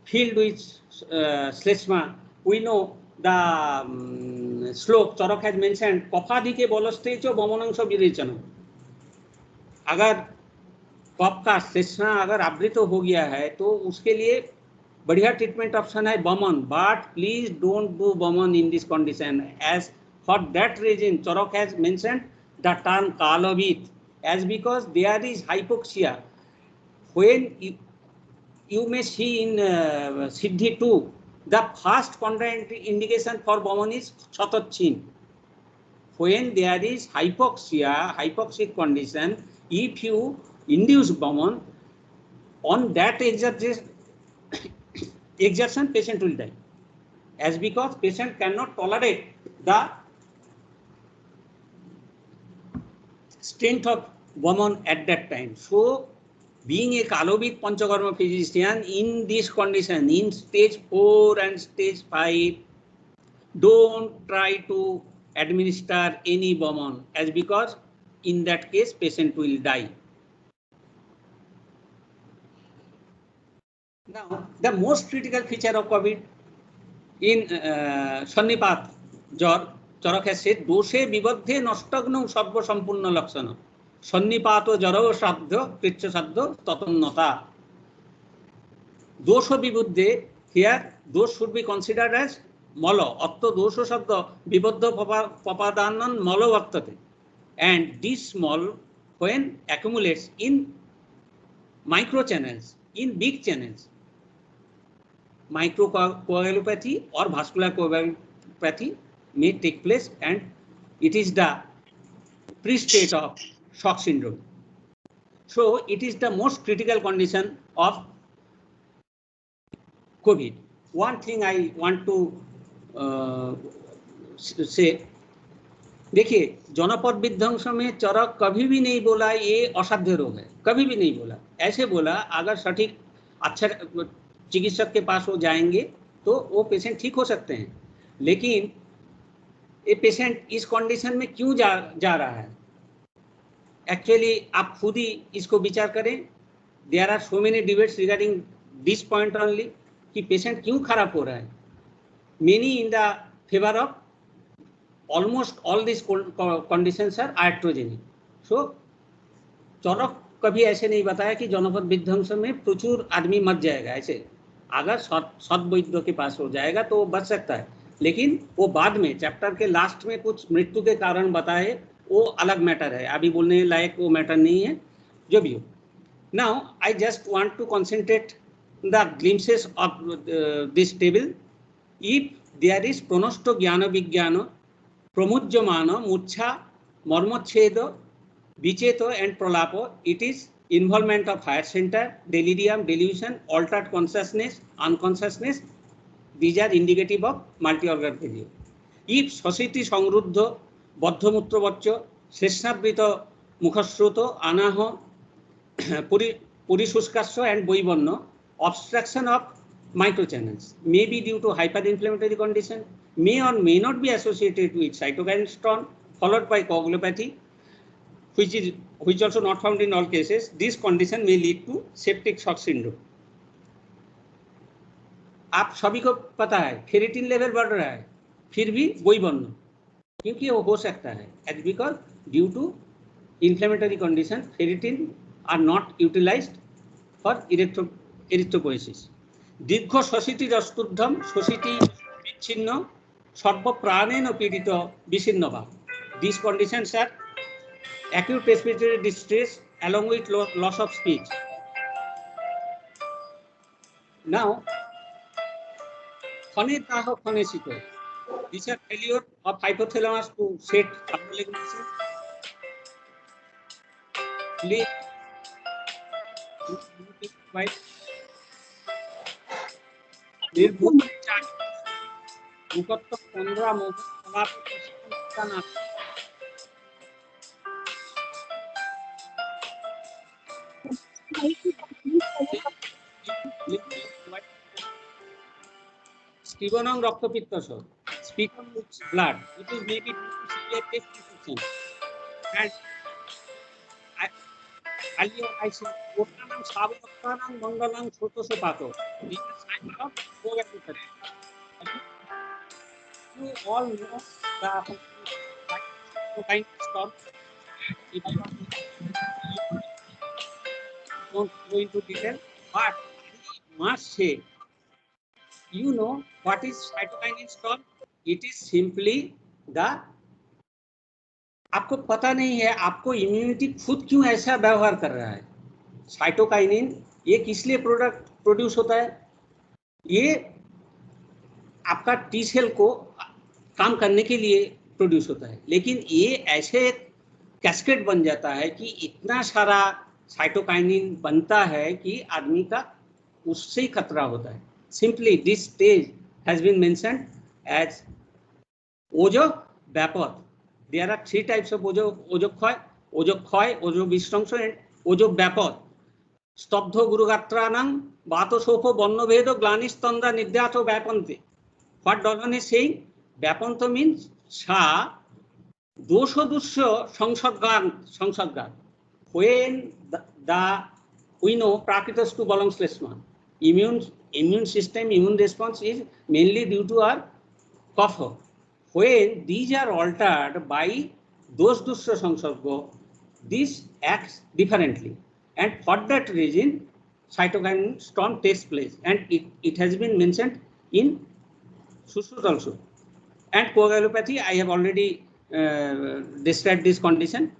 filled with Shleshma, we know the श्लोक चरक has mentioned कफाधिके बलस्तेच वमनंश विरेचन। अगर कफ का शेषना अगर आवृत हो गया है तो उसके लिए बढ़िया ट्रीटमेंट ऑप्शन है वमन, but please don't do vamana in this condition. As for that reason Charaka has mentioned the term कालोवित as because there is hypoxia. When you may see in Siddhi 2, the first contraindication for woman is Chatachin. When there is hypoxia, hypoxic condition, if you induce woman on that exertion, patient will die. As because patient cannot tolerate the strength of woman at that time. So being a Kalovit Panchakarma physician in this condition, in stage 4 and stage 5, don't try to administer any woman, as because in that case patient will die. Now the most critical feature of COVID in Sannipat Jor चरक है दोषे विबद्धे नष्टग्न सर्वसंपूर्ण लक्षण सन्निपात जर श्राद्ध कृच्छ श्राद्ध ततन्नता। दोष विबुद्धे, here दोष should be considered as मल। अत्र दोष शब्द विबद्ध पपादानन मल वर्तते, एंड दिस मल when accumulates in micro channels, in big channels, microcoagulopathy or vascular coagulopathy may take place, and it is the pre-state of shock syndrome. So it is the most critical condition of COVID. One thing I want to say, देखिए जनपद विध्वंस में चरक कभी भी नहीं बोला ये असाध्य रोग है, कभी भी नहीं बोला। ऐसे बोला अगर सटीक अच्छा चिकित्सक के पास वो जाएंगे तो वो पेशेंट ठीक हो सकते हैं, लेकिन ये पेशेंट इस कंडीशन में क्यों जा रहा है, एक्चुअली आप खुद ही इसको विचार करें। There are so many debates regarding this point only कि पेशेंट क्यों खराब हो रहा है। Many in the favour of almost all this conditions are iatrogenic. So Charaka कभी ऐसे नहीं बताया कि जनपद विध्वंस में प्रचुर आदमी मर जाएगा। ऐसे अगर सद वैद्य के पास हो जाएगा तो वो बच सकता है, लेकिन वो बाद में चैप्टर के लास्ट में कुछ मृत्यु के कारण बताए, वो अलग मैटर है, अभी बोलने लायक वो मैटर नहीं है, जो भी हो। Now I just want to concentrate the glimpses of this table. If there is प्रोनोस्टो ज्ञान विज्ञान प्रमुज्यमान मूर्छा मर्मच्छेद विचेतो एंड प्रलापो, it is involvement of higher center, delirium, delusion, altered consciousness, unconsciousness. These are indicative of multi-organ failure. If society সংরুদ্ধ বদ্ধমূত্রবচ্চ শেষাবৃত মুখশ্রুত আনাহ পরিশুষ্কাস্য and বৈবন্য, obstruction of microchannels may be due to hyperinflammatory condition, may or may not be associated with cytokine storm followed by coagulopathy, which also not found in all cases. This condition may lead to septic shock syndrome. आप सभी को पता है ferritin level बढ़ रहा है, फिर भी वही बनना, क्योंकि वो हो सकता है as because due to inflammatory condition ferritin are not utilised for erythropoiesis. दीर्घ शोषित रस्तुर्धम शोषित विच्छिन्न सर्वप्राणेन पीड़ित विच्छिन्न भाव। This conditions are acute respiratory distress along with loss of speech. Now, phanetaha phanesito. These are failure of hypothalamus to set abdominal. निर्भुम मुकत्त 15 मोह Stevenong Roctopittoso, speaking with blood, it is maybe due to severe chest infection. And earlier I said, Otanam Savattanam Mangalam Sotoso Pato. This is sign of coagulopathy. you all know the cytokine storm. If I don't go into detail, but I must say, you know what is cytokine storm? It is simply the, आपको पता नहीं है आपको immunity खुद क्यों ऐसा व्यवहार कर रहा है। साइटोकाइनिन ये किस लिए प्रोड्यूस होता है? ये आपका टी सेल को काम करने के लिए प्रोड्यूस होता है, लेकिन ये ऐसे कैस्केड बन जाता है कि इतना सारा साइटोकाइनिन बनता है कि आदमी का उससे ही खतरा होता है। Simply this stage has been mentioned as ओजो व्यापक। There are 3 types of ojokshay, ojo বিধ্বংস and ojo ব্যাপক। স্তব্ধ গুরুগাত্রানাং বাতশোফ বর্ণভেদ গ্লানিস্তন্দা নিদ্যাত ব্যাপন্তে। What Dolan is saying, ব্যাপন্ত means সা দোষ সংসর্গান। When the we know prakritos belongs to lesman. Immune system, immune response is mainly due to our kapha. When these are altered by those dusya sangsarga, this acts differently, and for that reason cytokine storm takes place, and it has been mentioned in Sushrut also. And coagulopathy, I have already described this condition.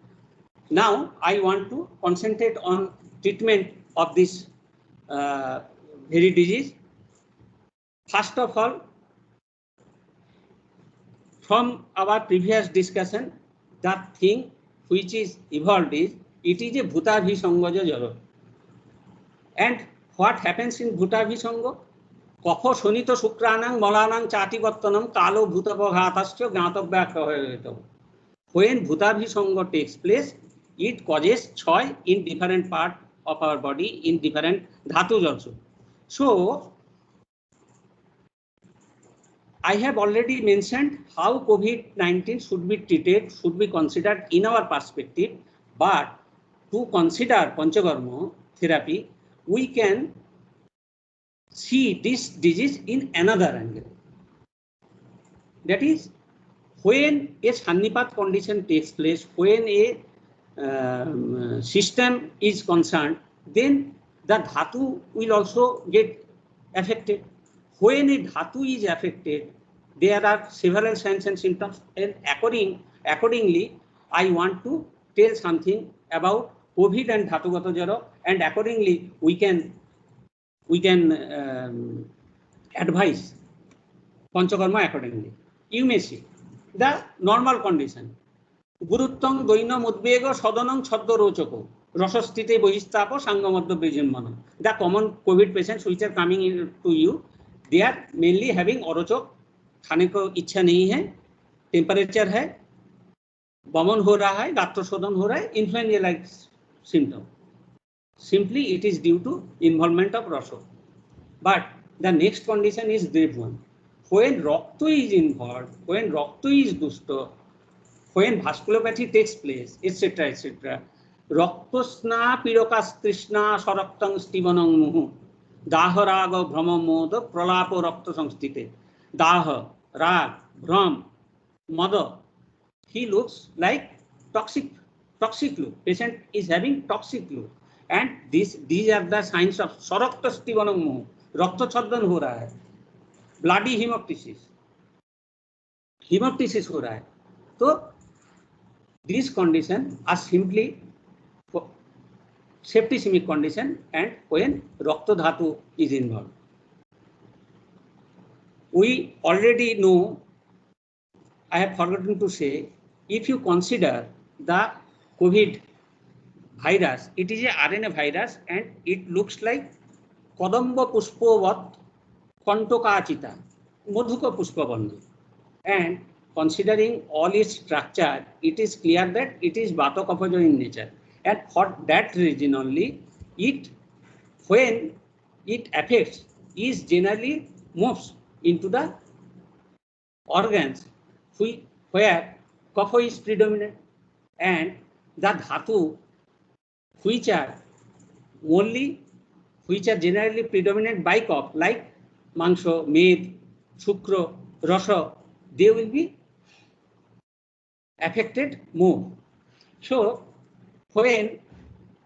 Now I want to concentrate on treatment of this very disease. First of all, from our previous discussion, the thing which is evolved is, it is a bhutabhisanga jara. And what happens in bhutabhisanga? Kapha sonito shukranang malanang chativattanam kalo bhutapaghatasya gnatavyakhayata. When bhutabhisanga takes place, it causes choy in different part of our body, in different dhatus also. So I have already mentioned how COVID-19 should be treated, should be considered in our perspective, but to consider Panchakarma therapy, we can see this disease in another angle. That is, when a Sannipat condition takes place, when a system is concerned, then the dhatu will also get affected. When a dhatu is affected, there are several signs and symptoms, and accordingly, I want to tell something about COVID and dhatugata jara, and accordingly we can advise Panchakarma accordingly. You may see the normal condition. Guruttang doinam udbego sadanam chadda rochako rasastite bohistapo sangamadda bejimmana. The common COVID patients which are coming to you, they are mainly having अरोचक, खाने को इच्छा नहीं है, temperature है, वमन हो रहा है, गात्र शोधन हो रहा है, influenza like symptom. Simply it is due to involvement of rasa. But the next condition is grave one. When rakta is involved, when rakta is dusta, when vasculopathy takes place, etc., etc., raktosna pirokas trishna saraktang stivanang muhu. दाह राग भ्रम मोद प्रलाप रक्त संस्थिते. दाह, rag, bhram, mother, he looks like toxic look. Patient is having toxic look, and these are the signs of sarakta stivanam muhu. रक्त छद्दन हो रहा है, bloody hemoptysis हो रहा है. तो these conditions are simply septicemic condition, and when rakta dhatu is involved. We already know, I have forgotten to say, if you consider the COVID virus, it is a RNA virus and it looks like Kadamba Pushpavat Kontokachita, Madhuka Pushpabandhu. And considering all its structure, it is clear that it is Batokaphaja in nature. And for that reason only, when it affects, is generally moves into the organs where kapha is predominant, and the dhatu which are generally predominant by kapha, like mangsho, med, shukra, rasa, they will be affected more. So when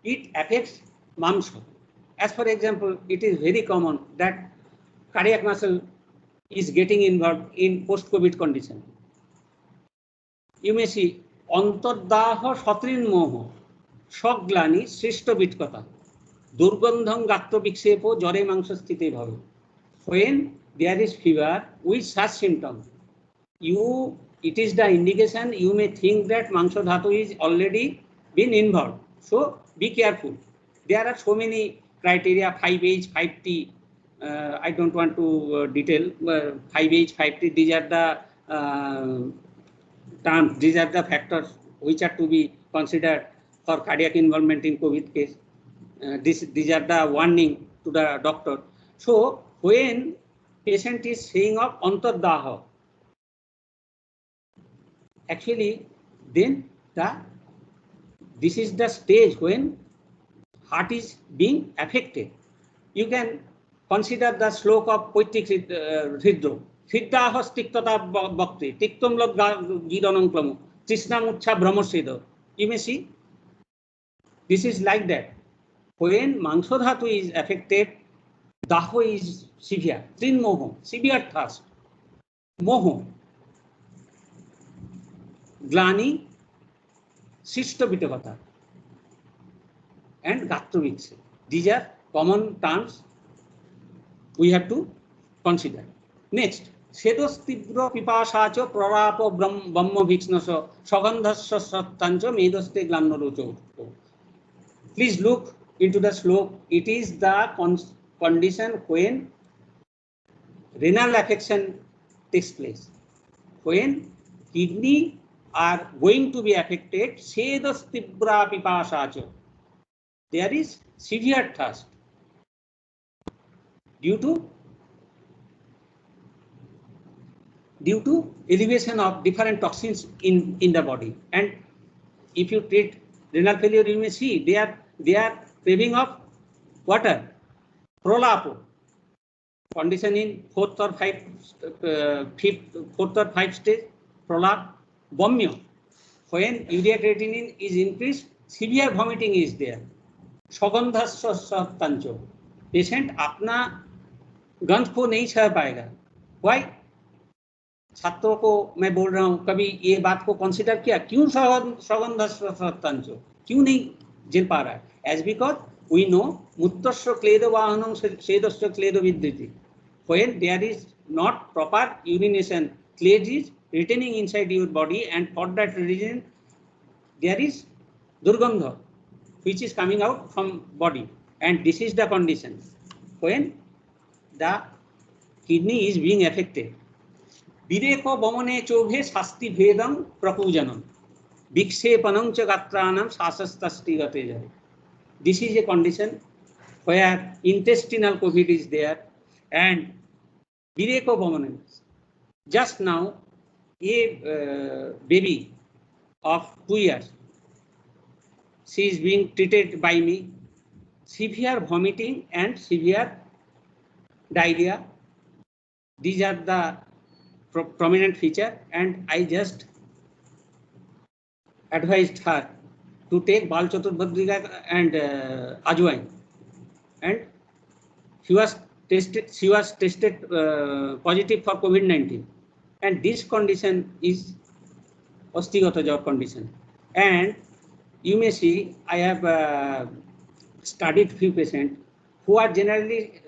it affects mamsa, as for example, it is very common that cardiac muscle is getting involved in post-COVID condition. You may see অন্তর্দাহ সতৃন্মোহ স্বগ্লানি সৃষ্ট বিটকতা দুর্গন্ধং গাত্র বিক্ষেপ জ্বরে মাংসস্থিতে ভবে. When there is fever with such symptoms, it is the indication you may think that mangsha dhatu is already been involved. So be careful. There are so many criteria, 5H, 5T. I don't want to detail 5H, 5T. These are the terms. These are the factors which are to be considered for cardiac involvement in COVID case. These are the warning to the doctor. So when patient is saying of antardaha, actually then this is the stage when heart is being affected. You can consider the slok of poetic hridro. Hriddaha stiktata bhakti tiktum log gidananklamu trishna mucha brahmasedo. You may see this is like that. When mangsha dhatu is affected, daho is severe, trinmoho, severe thirst, moho, glani, sishta bitavata, and gatrovikshe. These are common terms we have to consider. Next, sedos tibro pipashacho prarapo brahma viksnaso sagandhasya sattancho medoste glannarocho. Please look into the slope. It is the condition when renal affection takes place. When kidney are going to be affected, sedos tibra pipashacho, there is severe thirst due to elevation of different toxins in the body. And if you treat renal failure, you may see they are craving of water. Prolapo, condition in fourth or fifth stage, prolap. Bomyo, when urea creatinine is increased, severe vomiting is there. Sagandhasya sattancho, patient अपना गंध को नहीं सह पाएगा. Why? छात्रों को मैं बोल रहा हूँ, कभी ये बात को कंसिडर किया क्यों sagandhasya sattancho क्यों नहीं झेल पा रहा है? As because we know muttasya kledo vahanam sedasya kledo vidriti. When there is not proper urination, clade is retaining inside your body, and for that reason there is durgandha which is coming out from body, and this is the condition when the kidney is being affected. Bireko bomone chobhe sasti bhedam prapujanam vikshepanam cha gatranam sasastasti gatejare. This is a condition where intestinal COVID is there, and bireko bomone. Just now a baby of 2 years, she is being treated by me, severe vomiting and severe diarrhea. These are the prominent feature, and I just advised her to take Bal Chaturbhadrika and Ajwain, and she was tested positive for COVID-19, and this condition is ostigata jaw condition. And you may see I have studied few patients who are generally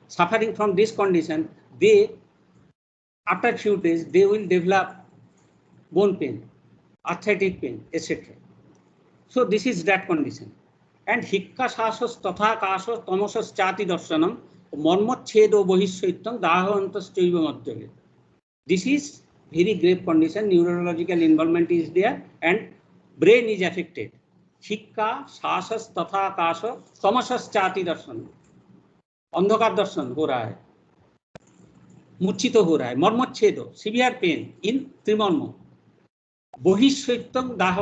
suffering from this condition. They, after few days, they will develop bone pain, arthritic pain, etc. So this is that condition. And hikka sasos tatha kasos tamosos chati darshanam marmochedo bohisshaitam dahantaschaiva madhyave. This is very grave condition. Neurological involvement is there, and brain is affected. Hikka sasos tatha kaso tamosos chati darshanam, अंधकार दर्शन हो रहा है, मूर्छित हो रहा है, मर्मच्छेद, severe pain in त्रिमर्म, बहिष्वैतम दाह,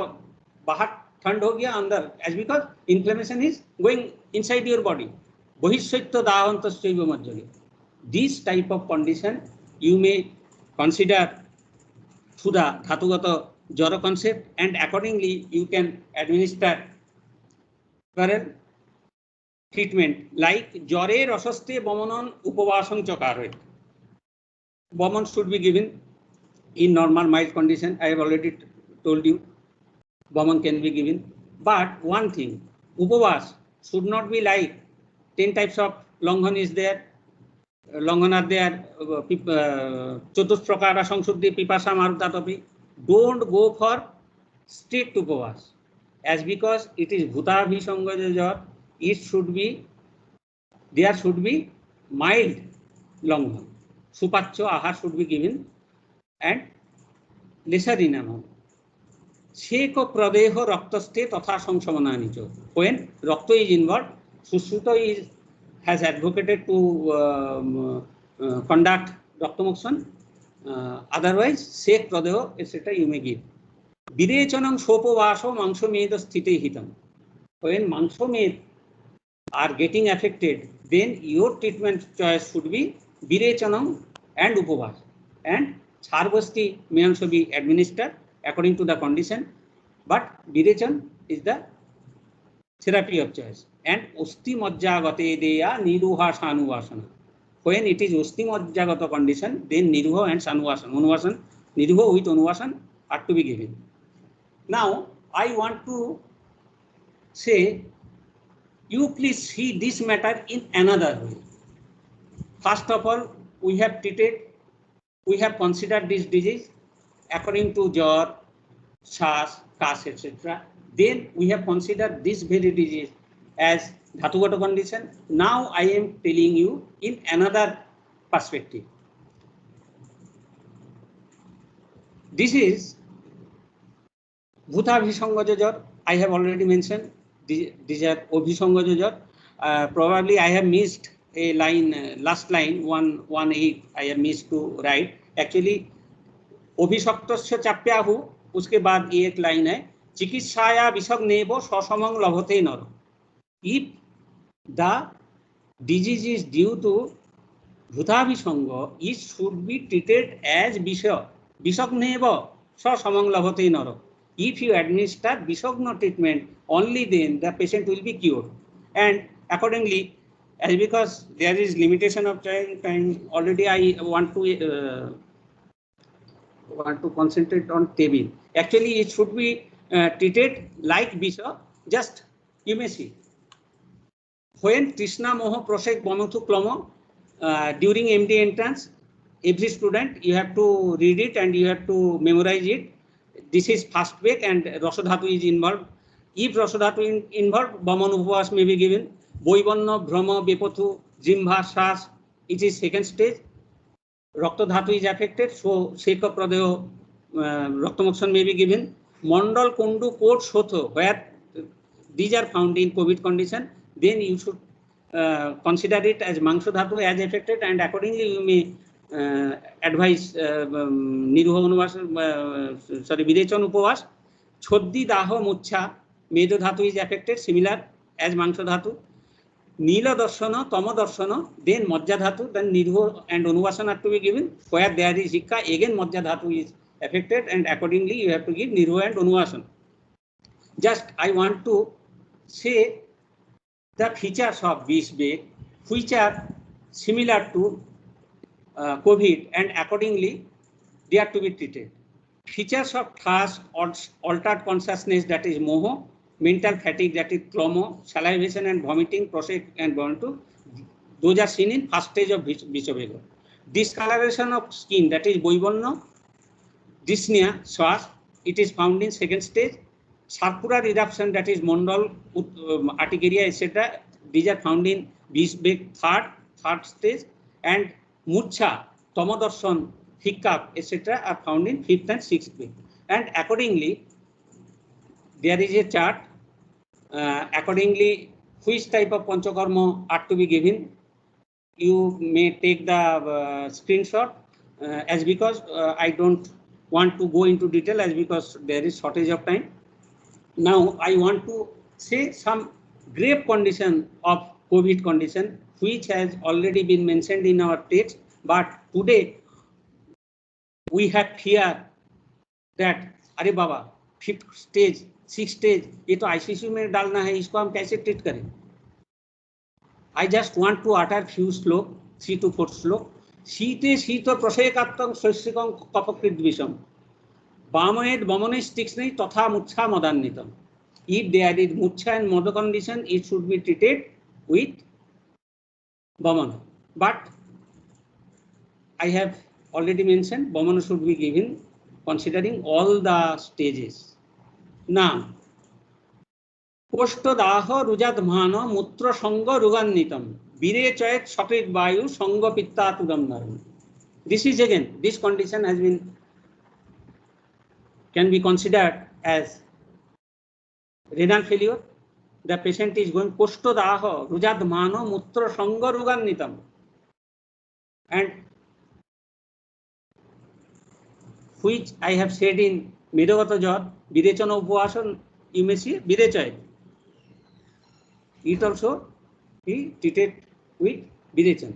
बाहर ठंड हो गया, अंदर, as because inflammation is going inside your body, बहिष्वैत दाहंतश्चैव मज्जगे. This type of condition you may consider through the Dhatugata Jara concept, and accordingly you can administer current treatment like Jore Rosaste Bomanon Upavasam Chakare. Boman should be given in normal mild condition. I have already told you Boman can be given. But one thing, Upavas should not be like 10 types of Longhorn is there. Longhorn are there, Chotush Prakara Sangshuddhi, Pipasa Marutatapi. Don't go for strict Upavas. As because it is Bhutabhi Sangajajor, it should be, there should be mild Longhorn. Supacho Ahar should be given and lesser in amount. Sheko Pradeho Raktaste Tatha Samsamananicho. When Rakta is involved, Sushruta has advocated to conduct Raktamokshan. Otherwise, Shek Pradeho, etc. you may give. Birechanam Sopovaso Mangsho Med Sthite Hitam. When Mangsho Med are getting affected, then your treatment choice should be Birechanam and Upavas. And Charvasti may also be administered according to the condition, but Birechan is the therapy of choice. And Usti Majjagate Deya Niruha Sanuvasana. When it is Usti Majjagata condition, then Niruha and Sanuvasana. Unuvasan, Niruha with Unuvasan are to be given. Now, I want to say, you please see this matter in another way. First of all, we have treated, we have considered this disease according to Jor, Shas, Kas, etc. Then we have considered this very disease as Dhatugata condition. Now I am telling you in another perspective. This is Bhutabhisangajajor. I have already mentioned. These are Obhisangajajor. Probably I have missed a line, last line, 118. I have missed to write. Actually, Obhisaktasya Chapyahu. उसके बाद ये एक line है चिकित्साया विषग्नेवो ससमं लभते नर. If the disease is due to Bhutabhisanga, it should be treated as Visha. Visagnevo sasamang labhate nara. If you administer Visagna treatment, only then the patient will be cured. And accordingly, as because there is limitation of time, already I want to concentrate on table. Actually, it should be treated like Visha. Just you may see. When Krishna Moho Prosek Bomothu Klomo during MD entrance, every student you have to read it and you have to memorize it. This is first week and Rasodhatu is involved. If Rasodhatu is involved, Baman Upavas may be given. Boivanna, Brahma, Bepothu, Jimbha, Shas, it is second stage. Raktadhatu is affected, so Sheka Pradeho Raktamokshan may be given. Mandal, Kundu, Kot, Sotho, where these are found in COVID condition, then you should consider it as Mangsho Dhatu as affected, and accordingly you may advise Niruha Unuvas, sorry, Videchan Upavas. Choddi Daho Mucha, Medo Dhatu is affected, similar as Mangsho Dhatu. Nila Darshana, Tama Darshana, then Majja Dhatu, then Niruha and Unuvasana are to be given. Where there is Hikka, again Majja Dhatu is affected, and accordingly you have to give Niruha and Unuvasana. Just I want to say the features of this bag, which are similar to COVID, and accordingly they are to be treated. Features of thirst, altered consciousness, that is moho, mental fatigue, that is clomo, salivation and vomiting, prosec and bontu, those are seen in first stage of Vishavega. Discoloration of skin, that is boivanna, dyspnea, swas, it is found in second stage. Circular eruption, that is Mondal, Articaria, etc. These are found in Vishavega third stage, and Murcha, Tomodarshan, hiccup, etc. are found in 5th and 6th week. And accordingly, there is a chart. Accordingly, which type of Panchakarma are to be given. You may take the screenshot as because I don't want to go into detail as because there is shortage of time. Now, I want to say some grave condition of COVID condition, which has already been mentioned in our text, but today we have fear that अरे बाबा 5th stage 6th stage ये तो ICU में डालना है, इसको हम कैसे treat करें? I just want to utter few श्लोक 3 to 4 श्लोक. शीते शीत प्रसेकात्तम शस्यकं कपकृत विषम बामयेद बमनेश तीक्ष्णै तथा मुच्छा मदान्वितम. If there is mucha and moda condition, it should be treated with Bamana. But I have already mentioned Bamana should be given considering all the stages. Now, Postadaha Rujadmana Mutra Sanga Rugannitam Bire Chayat Shakrit Vayu Sanga Pitta Tudam. This is again, this condition has been, can be considered as renal failure. The patient is going Postadaha Rujadmana Mutra Sanga Rugannitam. And which I have said in Medagata Jor, Birechana Upvasan, you may see Birechai. It also he treated with Birechan.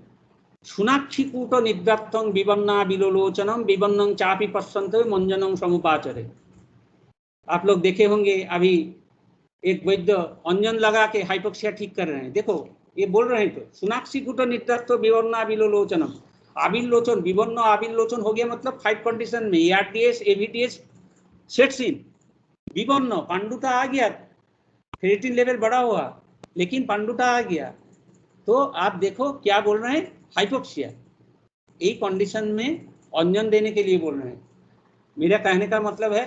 Sunakshi Kuta Nidraktang Bibanna Bilolochanam Bibannang Chapi Pasante Manjanam Samupachare. आप लोग देखे होंगे अभी एक वैद्य अंजन लगा के hypoxia ठीक कर रहे हैं. देखो ये बोल रहे हैं तो सुनाक्षी कुट नित्राक्तो विवर्ण आबिलोचनम. आबिल लोचन विवर्ण आबिल लोचन हो गया मतलब 5 कंडीशन में एआरटीएस एवीटीएस सेट्स इन. विवर्ण पांडुता आ गया, फेरेटिन लेवल बढ़ा हुआ लेकिन पांडुता आ गया, तो आप देखो क्या बोल रहे हैं हाइपोक्सिया. यही कंडीशन में अंजन देने के लिए बोल रहे हैं. मेरा कहने का मतलब है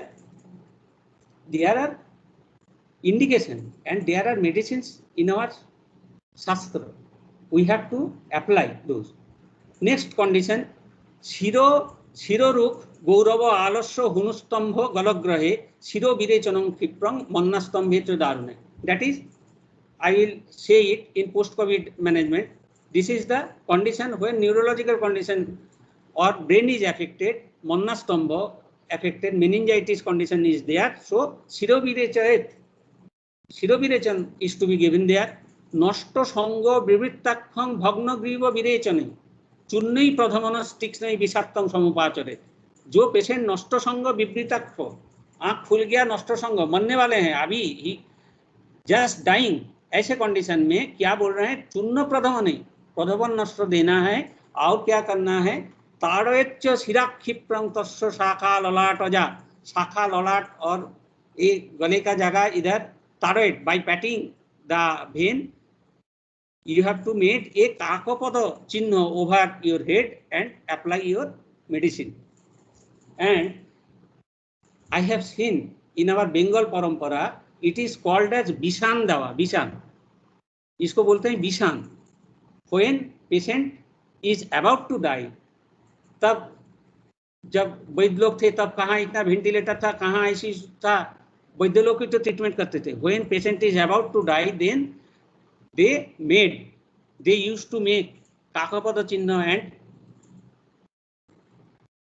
there are indication and there are medicines in our shastra. We have to apply those. Next condition, Shiro Ruk Gaurava Alasya Hunustambha Galagrahe Shiro Virechanam Kriprang Mannastambhe Darune. That is, I will say it in post-COVID management. This is the condition when neurological condition or brain is affected, Mannastambha affected, meningitis condition is there. So Shiro Virechan is to be given there. Noshto Songo Bivrittakhang Bhagnagriva Virecane Chunnai Pradhamanas Tiksnai Visattam Samupachare. जो patient नष्ट संग विवृताक्ष आँख फूल गया, नष्ट संग मरने वाले हैं अभी ही, जस्ट डाइंग, ऐसे कंडीशन में क्या बोल रहे हैं? चूर्ण प्रधमन नहीं, प्रधमन नष्ट देना है. और क्या करना है? ताड़ेच्च शिराक्षिप्रं तस्य शाखा ललाट अजा, शाखा ललाट और एक गले का जगह इधर ताड़ेट, by patting the vein you have to make a kakapada chinna over your head and apply your medicine. And I have seen in our Bengal parampara, it is called as Bishan Dawa, Bishan. इसको बोलते हैं Bishan. When patient is about to die, तब जब वैद्य लोग थे तब कहाँ इतना वेंटिलेटर था, कहाँ आईसीयू था, वैद्य लोग की तो ट्रीटमेंट करते थे. When patient is about to die, then they used to make काकापद चिन्ह एंड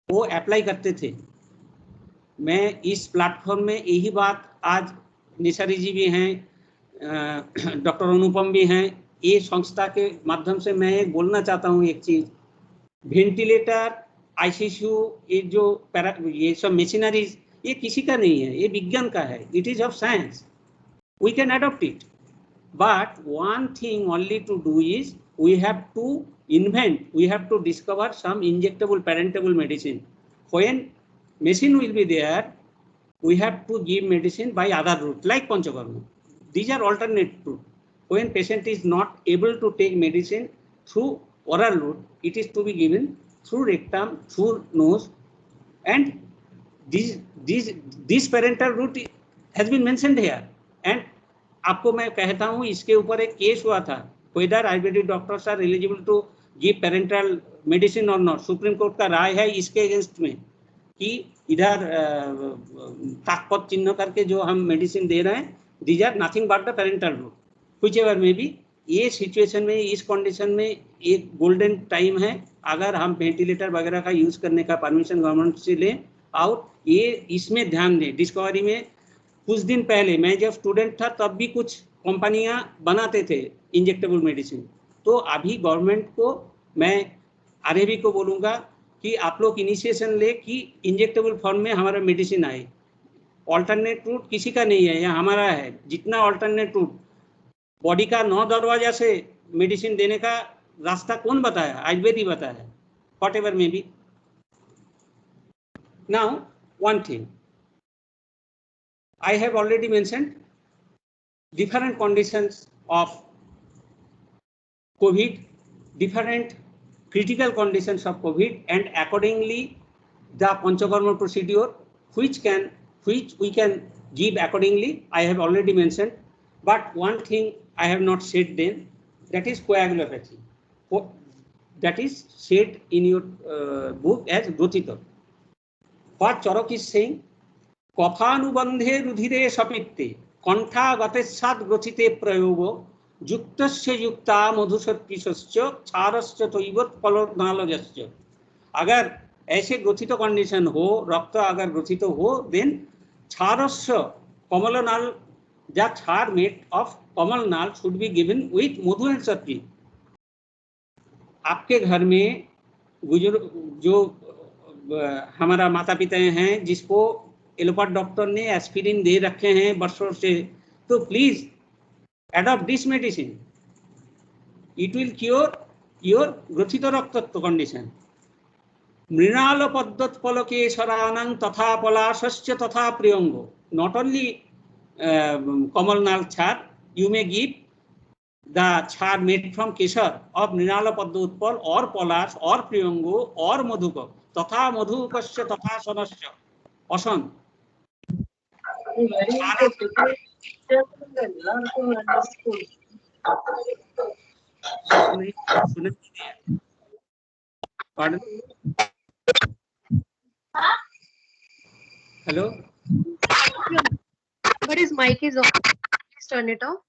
वो अप्लाई करते थे. मैं इस प्लेटफॉर्म में यही बात, आज निसारी जी भी हैं, डॉक्टर अनुपम भी हैं, ये संस्था के माध्यम से मैं बोलना चाहता हूँ एक चीज. वेंटिलेटर, आईसीयू, ये जो ये सब मशीनरीज ये किसी का नहीं है, ये विज्ञान का है. It is of science, we can adopt it. But one thing only to do is we have to invent, we have to discover some injectable parentable medicine. When machine will be there, we have to give medicine by other route like Panchakarma. These are alternate route. When patient is not able to take medicine through oral route, it is to be given through rectum, through nose, and this parental route has been mentioned here. And आपको मैं कहता हूं इसके ऊपर एक case हुआ था, whether Ayurvedic doctors are eligible to give parental medicine और नॉट. सुप्रीम कोर्ट का राय है इसके अगेंस्ट में कि इधर ताकपत चिन्ह करके जो हम मेडिसिन दे रहे हैं, these are nothing but the parental route. कुछ एवर में भी ये सिचुएशन में, इस कंडीशन में एक गोल्डन टाइम है. अगर हम वेंटिलेटर वगैरह का यूज करने का परमिशन गवर्नमेंट से लें और ये इसमें ध्यान दें. डिस्कवरी में कुछ दिन पहले मैं जब स्टूडेंट था तब भी कुछ कंपनियां बनाते थे इंजेक्टेबल मेडिसिन. तो अभी गवर्नमेंट को मैं आरएबी को बोलूँगा, कि आप लोग इनिशिएशन ले कि इंजेक्टेबल फॉर्म में हमारा मेडिसिन आए। ऑल्टरनेट रूट किसी का नहीं है, यह हमारा है। जितना ऑल्टरनेट रूट बॉडी का 9 दरवाजा से मेडिसिन देने का रास्ता कौन बताया? आयुर्वेद ही बताया, what ever may be. Now one thing I have already mentioned, different conditions of COVID, different critical conditions of COVID, and accordingly the Panchakarma procedure which we can give accordingly I have already mentioned. But one thing I have not said then, that is coagulopathy. That is said in your book as Grothito. What Charok is saying, कफानुबंधे रुधिरे सपित्ते कंठागतेस्सात् ग्रथिते प्रयोग युक्तस्य युक्ता मधुसत्पिशस्य क्षारस्य तैवत्पलनालजस्य। अगर ऐसे ग्रथित condition हो, रक्त अगर ग्रथित हो, then क्षारस्य कमलनाल, द क्षार मेड ऑफ कमलनाल शुड बी गिवन विथ मधु एंड सत्ती। आपके घर में जो हमारा माता पिता हैं जिसको एलोपैथ डॉक्टर ने एस्पिरिन दे रखे हैं वर्षों से, तो please adopt this medicine, it will cure your ग्रथित रक्तत्व कंडीशन। मृणाल पद्मोत्पलके शरानां तथा पलाशस्य तथा प्रियंगो, नॉट ओनली कमलनाल क्षार, यू मे गिव द क्षार मेड फ्रॉम केसर ऑफ मृणाल पद्मोत्पल और पलाश और प्रियंगो और मधुक तथा मधुकस्य तथा सनस्य असन। Hello, But his mic is off. Please turn it off.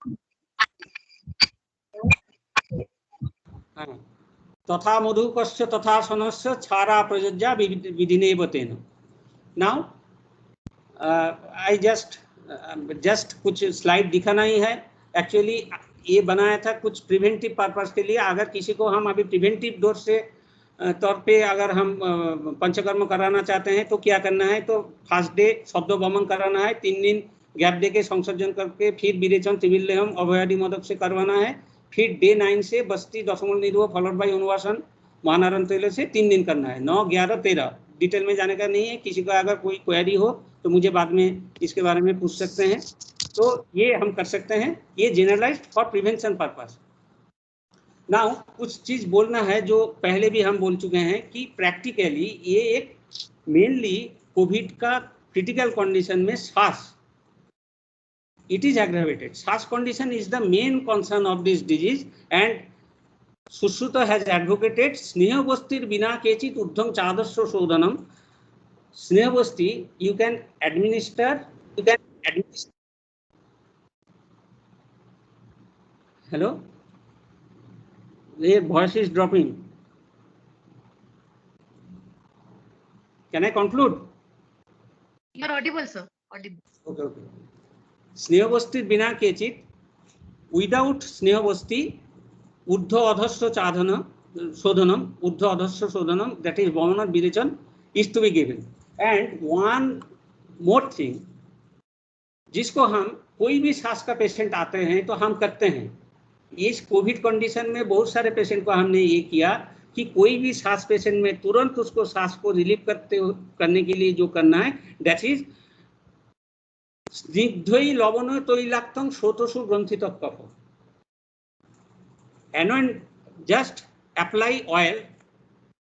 तथा मधुकस्य तथा सनस्य क्षारा प्रयोज्या विधिनेव तेन। नाउ आई जस्ट कुछ स्लाइड दिखाना ही है। एक्चुअली ये बनाया था कुछ प्रिवेंटिव पर्पस के लिए। अगर किसी को हम अभी प्रिवेंटिव डोज से तौर पे अगर हम पंचकर्म कराना चाहते हैं तो क्या करना है, तो फर्स्ट डे शब्द बमन कराना है, 3 दिन गैप देके संसर्जन करके फिर विरेचन त्रिविलेहम अभयादि मोदक से करवाना है, फिर डे 9 से बस्ती दशमूल निर्वह फॉलोड बाय अनुवासन महानारायण तैल से 3 दिन करना है। 9, 11, 13 डिटेल में जाने का नहीं है। किसी का अगर कोई क्वेरी हो तो मुझे बाद में इसके बारे में पूछ सकते हैं, तो ये हम कर सकते हैं। ये generalised for prevention purpose. Now कुछ चीज बोलना है जो पहले भी हम बोल चुके हैं कि प्रैक्टिकली ये एक मेनली कोविड का क्रिटिकल कंडीशन में श्वास, it is aggravated. Such condition is the main concern of this disease, and Sushruta has advocated Snehobastir bina kechit urdham chadasya sodhanam. Snehobasti you can administer. Hello? Your voice is dropping. Can I conclude? You are audible, sir. Audible. Okay. स्नेहबस्ती बिना केचित, without स्नेहबस्ती ऊर्ध्व अधस्थ शोधनम, ऊर्ध्व अधस्थ शोधनम, that is वमन विरेचन is to be given. And one more thing, जिसको हम कोई भी सांस का पेशेंट आते हैं तो हम करते हैं, इस कोविड कंडीशन में बहुत सारे पेशेंट को हमने ये किया कि कोई भी सांस पेशेंट में तुरंत उसको सांस को रिलीव करने के लिए जो करना है, दैट इज स्निग्धई लवण तैलाक्तम श्रोतसु ग्रंथित कफ। एनोइंट जस्ट अप्लाई ऑयल,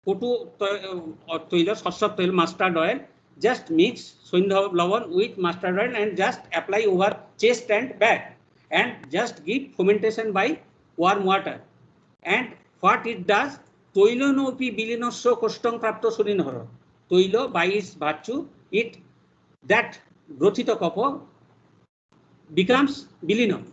कोटू तैल, शस्यप तैल, mustard oil, just mix Swindhav Lavan with mustard oil and just apply over chest and back, and just give fermentation by warm water. And what it does, toilo nopi bilinosya kostang prapto surinhara, toilo by its virtue, it that grothita kapha becomes bilino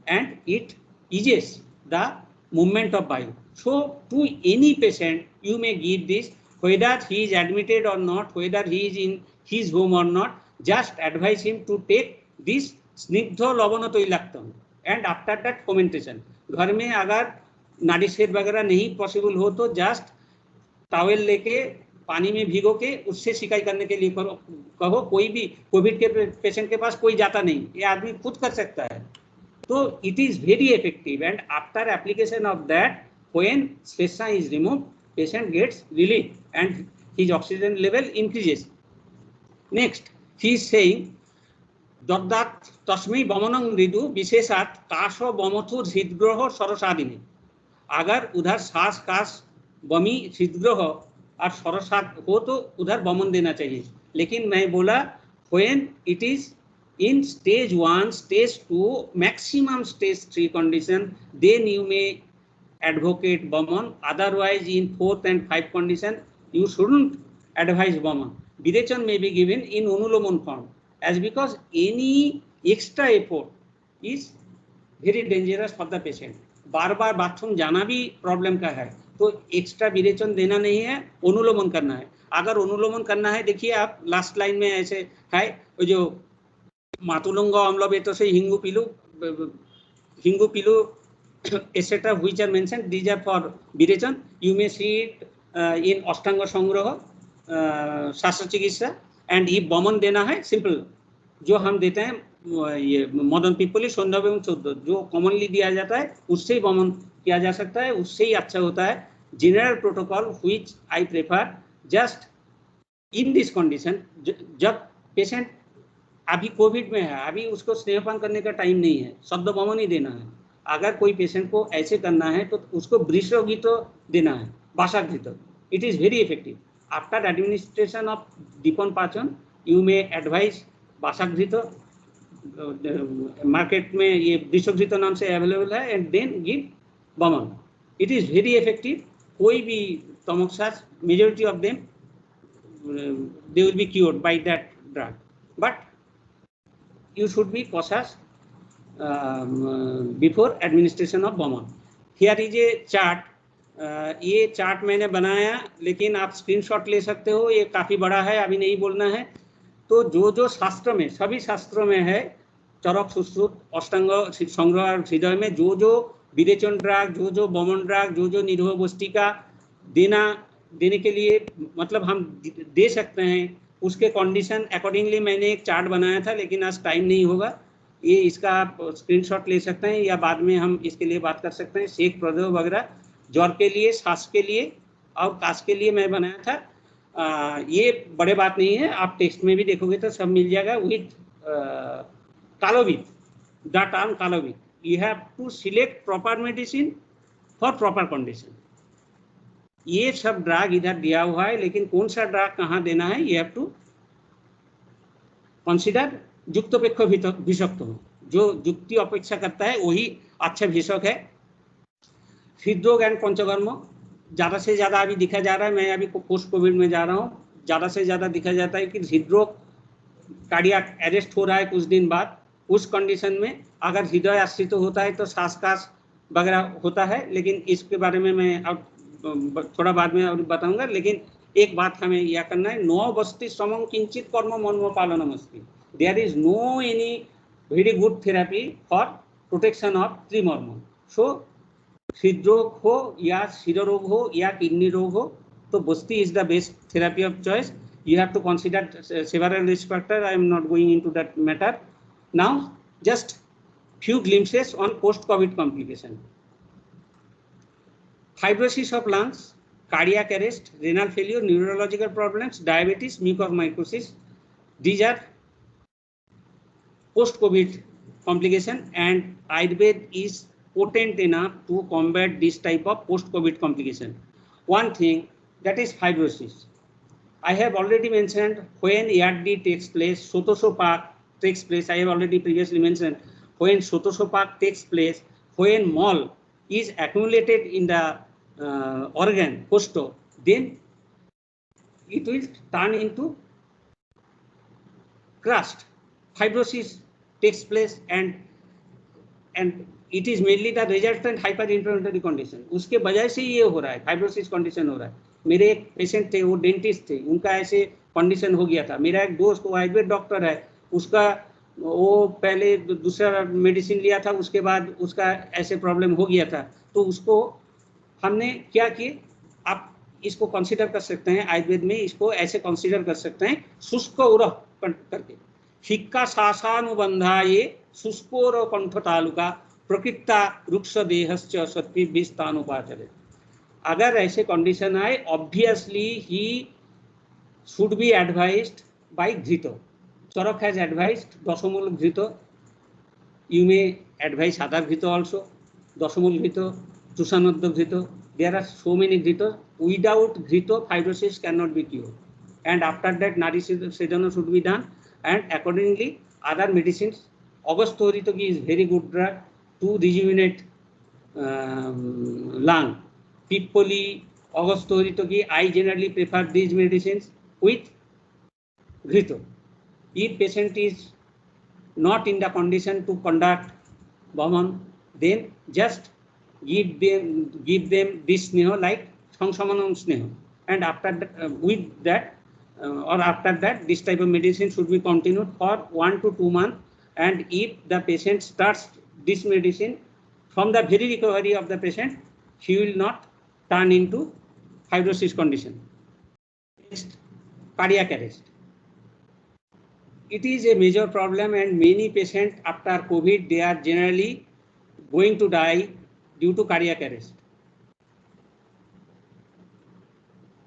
and it eases the movement of bile. So to any patient you may give this, whether he is admitted or not, whether he is in his home or not, just advise him to take this snigdha lavana तैलाक्तम and after that fermentation. घर में अगर नाड़ी set वगैरह नहीं possible हो तो just towel लेके पानी में भिगो के उससे सिकाई करने के लिए कहो। कोई भी कोविड के पेशेंट के पास कोई जाता नहीं, ये आदमी खुद कर सकता है। तो it is very effective and after application of that when स्पेसा is remove patient gets relief and his oxygen level increases. Next he is saying दद्दात तस्मै बमनं मृदु विशेषात काश बमथुर हृदग्रह सरसादिनी। अगर उधर सांस काश बमी हृदग्रह और सरसाद हो तो उधर बमन देना चाहिए। लेकिन मैं बोला when it is in stage 1, stage 2, maximum stage 3 condition, then you may advocate Bowman. Otherwise, in 4th and 5th condition, you shouldn't advise Bowman. Virechan may be given in Onulomon form, as because any extra effort is very dangerous for the patient. Bar bar bathroom जाना भी problem का है, तो extra विरेचन देना नहीं है, अनुलोमन करना है। अगर अनुलोमन करना है, देखिए आप लास्ट लाइन में ऐसे है वो जो मातुलुंग अम्ल बेतो से हिंगू पिलू etc. which are mentioned, these are for virechan. You may see it in अष्टांग संग्रह शास्त्र चिकित्सा। एंड ये बमन देना है सिंपल जो हम देते हैं, ये मदन पिपली 16 एवं 14 जो कॉमनली दिया जाता है उससे ही बमन किया जा सकता है, उससे ही अच्छा होता है। General protocol which I prefer just in this condition, जब पेशेंट अभी कोविड में है, अभी उसको स्नेहपान करने का टाइम नहीं है, शब्द बमन ही देना है। अगर कोई पेशेंट को ऐसे करना है तो उसको वृषघृत देना है, बासाघृत। It is very effective. After administration of दीपन पाचन यू मे एडवाइज बासाघृत, मार्केट में ये वृषघृत नाम से अवेलेबल है, एंड देन गिव बमन। It is very effective. कोई भी तमोक्सास, majority of them they will be cured by that drug, but you should be cautious before administration of Bowman. Here is a chart. ये chart मैंने बनाया, लेकिन आप screenshot ले सकते हो, ये काफ़ी बड़ा है, अभी नहीं बोलना है। तो जो जो शास्त्र में, सभी शास्त्रों में है, चरक सुश्रुत अष्टांग संग्रह और हृदय में जो जो विरेचन ड्रग, जो जो बमन ड्रग, जो जो निरोह वस्टिका देने के लिए मतलब हम दे सकते हैं, उसके कंडीशन अकॉर्डिंगली मैंने एक चार्ट बनाया था, लेकिन आज टाइम नहीं होगा। ये इसका आप स्क्रीनशॉट ले सकते हैं या बाद में हम इसके लिए बात कर सकते हैं। शेख प्रदो वगैरह ज्वर के लिए, सांस के लिए और काश के लिए मैं बनाया था। ये बड़े बात नहीं है, आप टेक्स्ट में भी देखोगे तो सब मिल जाएगा। विथ कालोविद, द टर्म कालोविद, you have to select proper medicine for proper condition. ये सब ड्रग इधर दिया हुआ है, लेकिन कौन सा ड्रग कहाँ देना है, यू हैव टू कंसीडर। युक्तोपेक्ष भिषक हो, जो युक्ति अपेक्षा करता है वही अच्छा भिषक है। हृदरोग एंड पंचकर्म ज़्यादा से ज़्यादा अभी दिखा जा रहा है। मैं अभी पोस्ट कोविड में जा रहा हूँ, ज़्यादा से ज़्यादा दिखा जाता है कि हृदरोग कार्डियक अरेस्ट हो रहा है कुछ दिन बाद। उस कंडीशन में अगर हृदय आश्रित होता है तो सांस वगैरह होता है, लेकिन इसके बारे में मैं अब थोड़ा बाद में और बताऊंगा। लेकिन एक बात हमें यह करना है, नो वस्ति समं किंचित कर्म मन्म पालनम अस्ति। There is no any very good therapy for protection of त्रिमर्म। सो हृदरोग हो या शिरोरोग हो या किडनी रोग हो, तो बस्ती is the best therapy of choice. You have to consider several risk factors. I am not going into that matter. Now, just few glimpses on post-COVID complication. Fibrosis of lungs, cardiac arrest, renal failure, neurological problems, diabetes, mucormycosis. These are post-COVID complication, and Ayurveda is potent enough to combat this type of post-COVID complication. One thing, that is fibrosis. I have already mentioned when ARD takes place, Sotosopak takes place. I have already previously mentioned when Sotosopak takes place, when mole is accumulated in the organ, costo, then it will turn into crust. Fibrosis takes place, and it is mainly the resultant hyperinflammatory condition. उसके वजह से ये हो रहा है, fibrosis condition हो रहा है। मेरे एक पेशेंट थे, वो डेंटिस्ट थे, उनका ऐसे कंडीशन हो गया था। मेरा एक दोस्त वो आयुर्वेद डॉक्टर है, उसका वो पहले दूसरा मेडिसिन लिया था, उसके बाद उसका ऐसे प्रॉब्लम हो गया था। तो उसको हमने क्या किए, आप इसको कंसीडर कर सकते हैं, आयुर्वेद में इसको ऐसे कंसीडर कर सकते हैं, शुष्क उरह करके, फिक्का शासानुबंधाये शुष्कोर कंठ तालुका प्रकृता रुक्ष देहश्च सत्विभिस्तानुपाचरे। अगर ऐसे कंडीशन आए, obviously he should be advised by ghrita. Charak has advised Dasamul Ghrito. You may advise other Ghrito also, Dasamul Ghrito, Tusanadda Ghrito. There are so many Ghrito. Without Ghrito, fibrosis cannot be cured. And after that, Nadi Sedana should be done. And accordingly, other medicines, Augustoritogi is very good drug to rejuvenate lung. Pipoli, Augustoritogi, I generally prefer these medicines with Ghrito. If patient is not in the condition to conduct Vaman, then just give them this sneha like Sangsamanam sneha. And after that, with that, or after that, this type of medicine should be continued for 1 to 2 months. And if the patient starts this medicine, from the very recovery of the patient, he will not turn into fibrosis condition. Next, cardiac arrest. It is a major problem, and many patients after COVID, they are generally going to die due to cardiac arrest.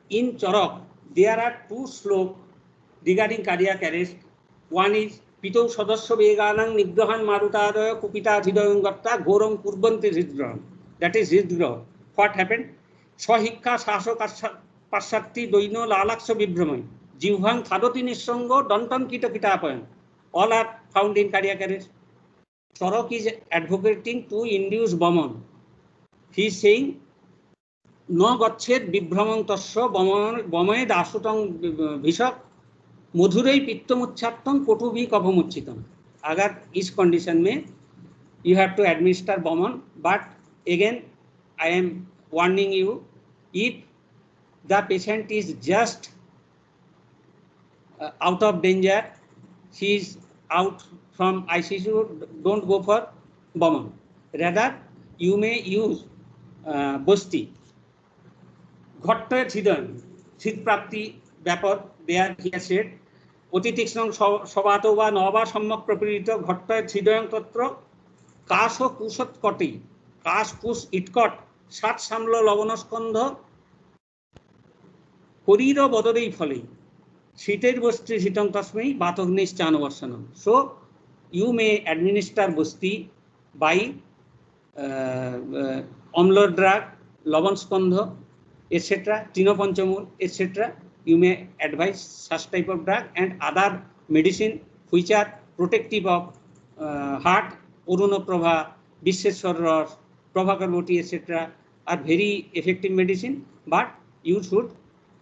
In Charak, there are 2 slokas regarding cardiac arrest. One is Pito Sadasya Veganang Nigrahan Marutadaya Kupita Hidayam Gatta Goram Kurbanti Hidram. That is Hidram. What happened? Swahikka Saso Pasatti Doino Lalaksa Vibramai. Jivhang Thadoti Nisongo, Dantan Kita Kitapan. All are found in cardiac arrest. Charak is advocating to induce Vaman. He is saying, No Gachet Vibramang Tasya Vamay Dasutang Bishak Mudhurei Pittamuchattam Potubi Kapamuchitam. Agar is condition mein, you have to administer Vaman, but again, I am warning you, if the patient is just out of danger, he is out from ICU, don't go for Vaman. Rather, you may use Bosti. Ghotta Chidan, Chid Prapti Vapor, there he has said, Otitiksang Sabatova Nova Sammak Propirito, Ghotta Chidang Tatra, Kaso Kusat Koti, Kas Kus Itkot, Sat Samlo Lavonoskandha, Koriro Bodori Fali. Seated Bosti Sitang Tasmi, Batognis Chanavasanam. So, you may administer Bosti by Omlor drug, Lavanskandha, etc., Tinopanchamur, etc. You may advise such type of drug, and other medicine which are protective of heart, Urunoprabha, Visheswar, Prabhakarboti, etc. are very effective medicine, but you should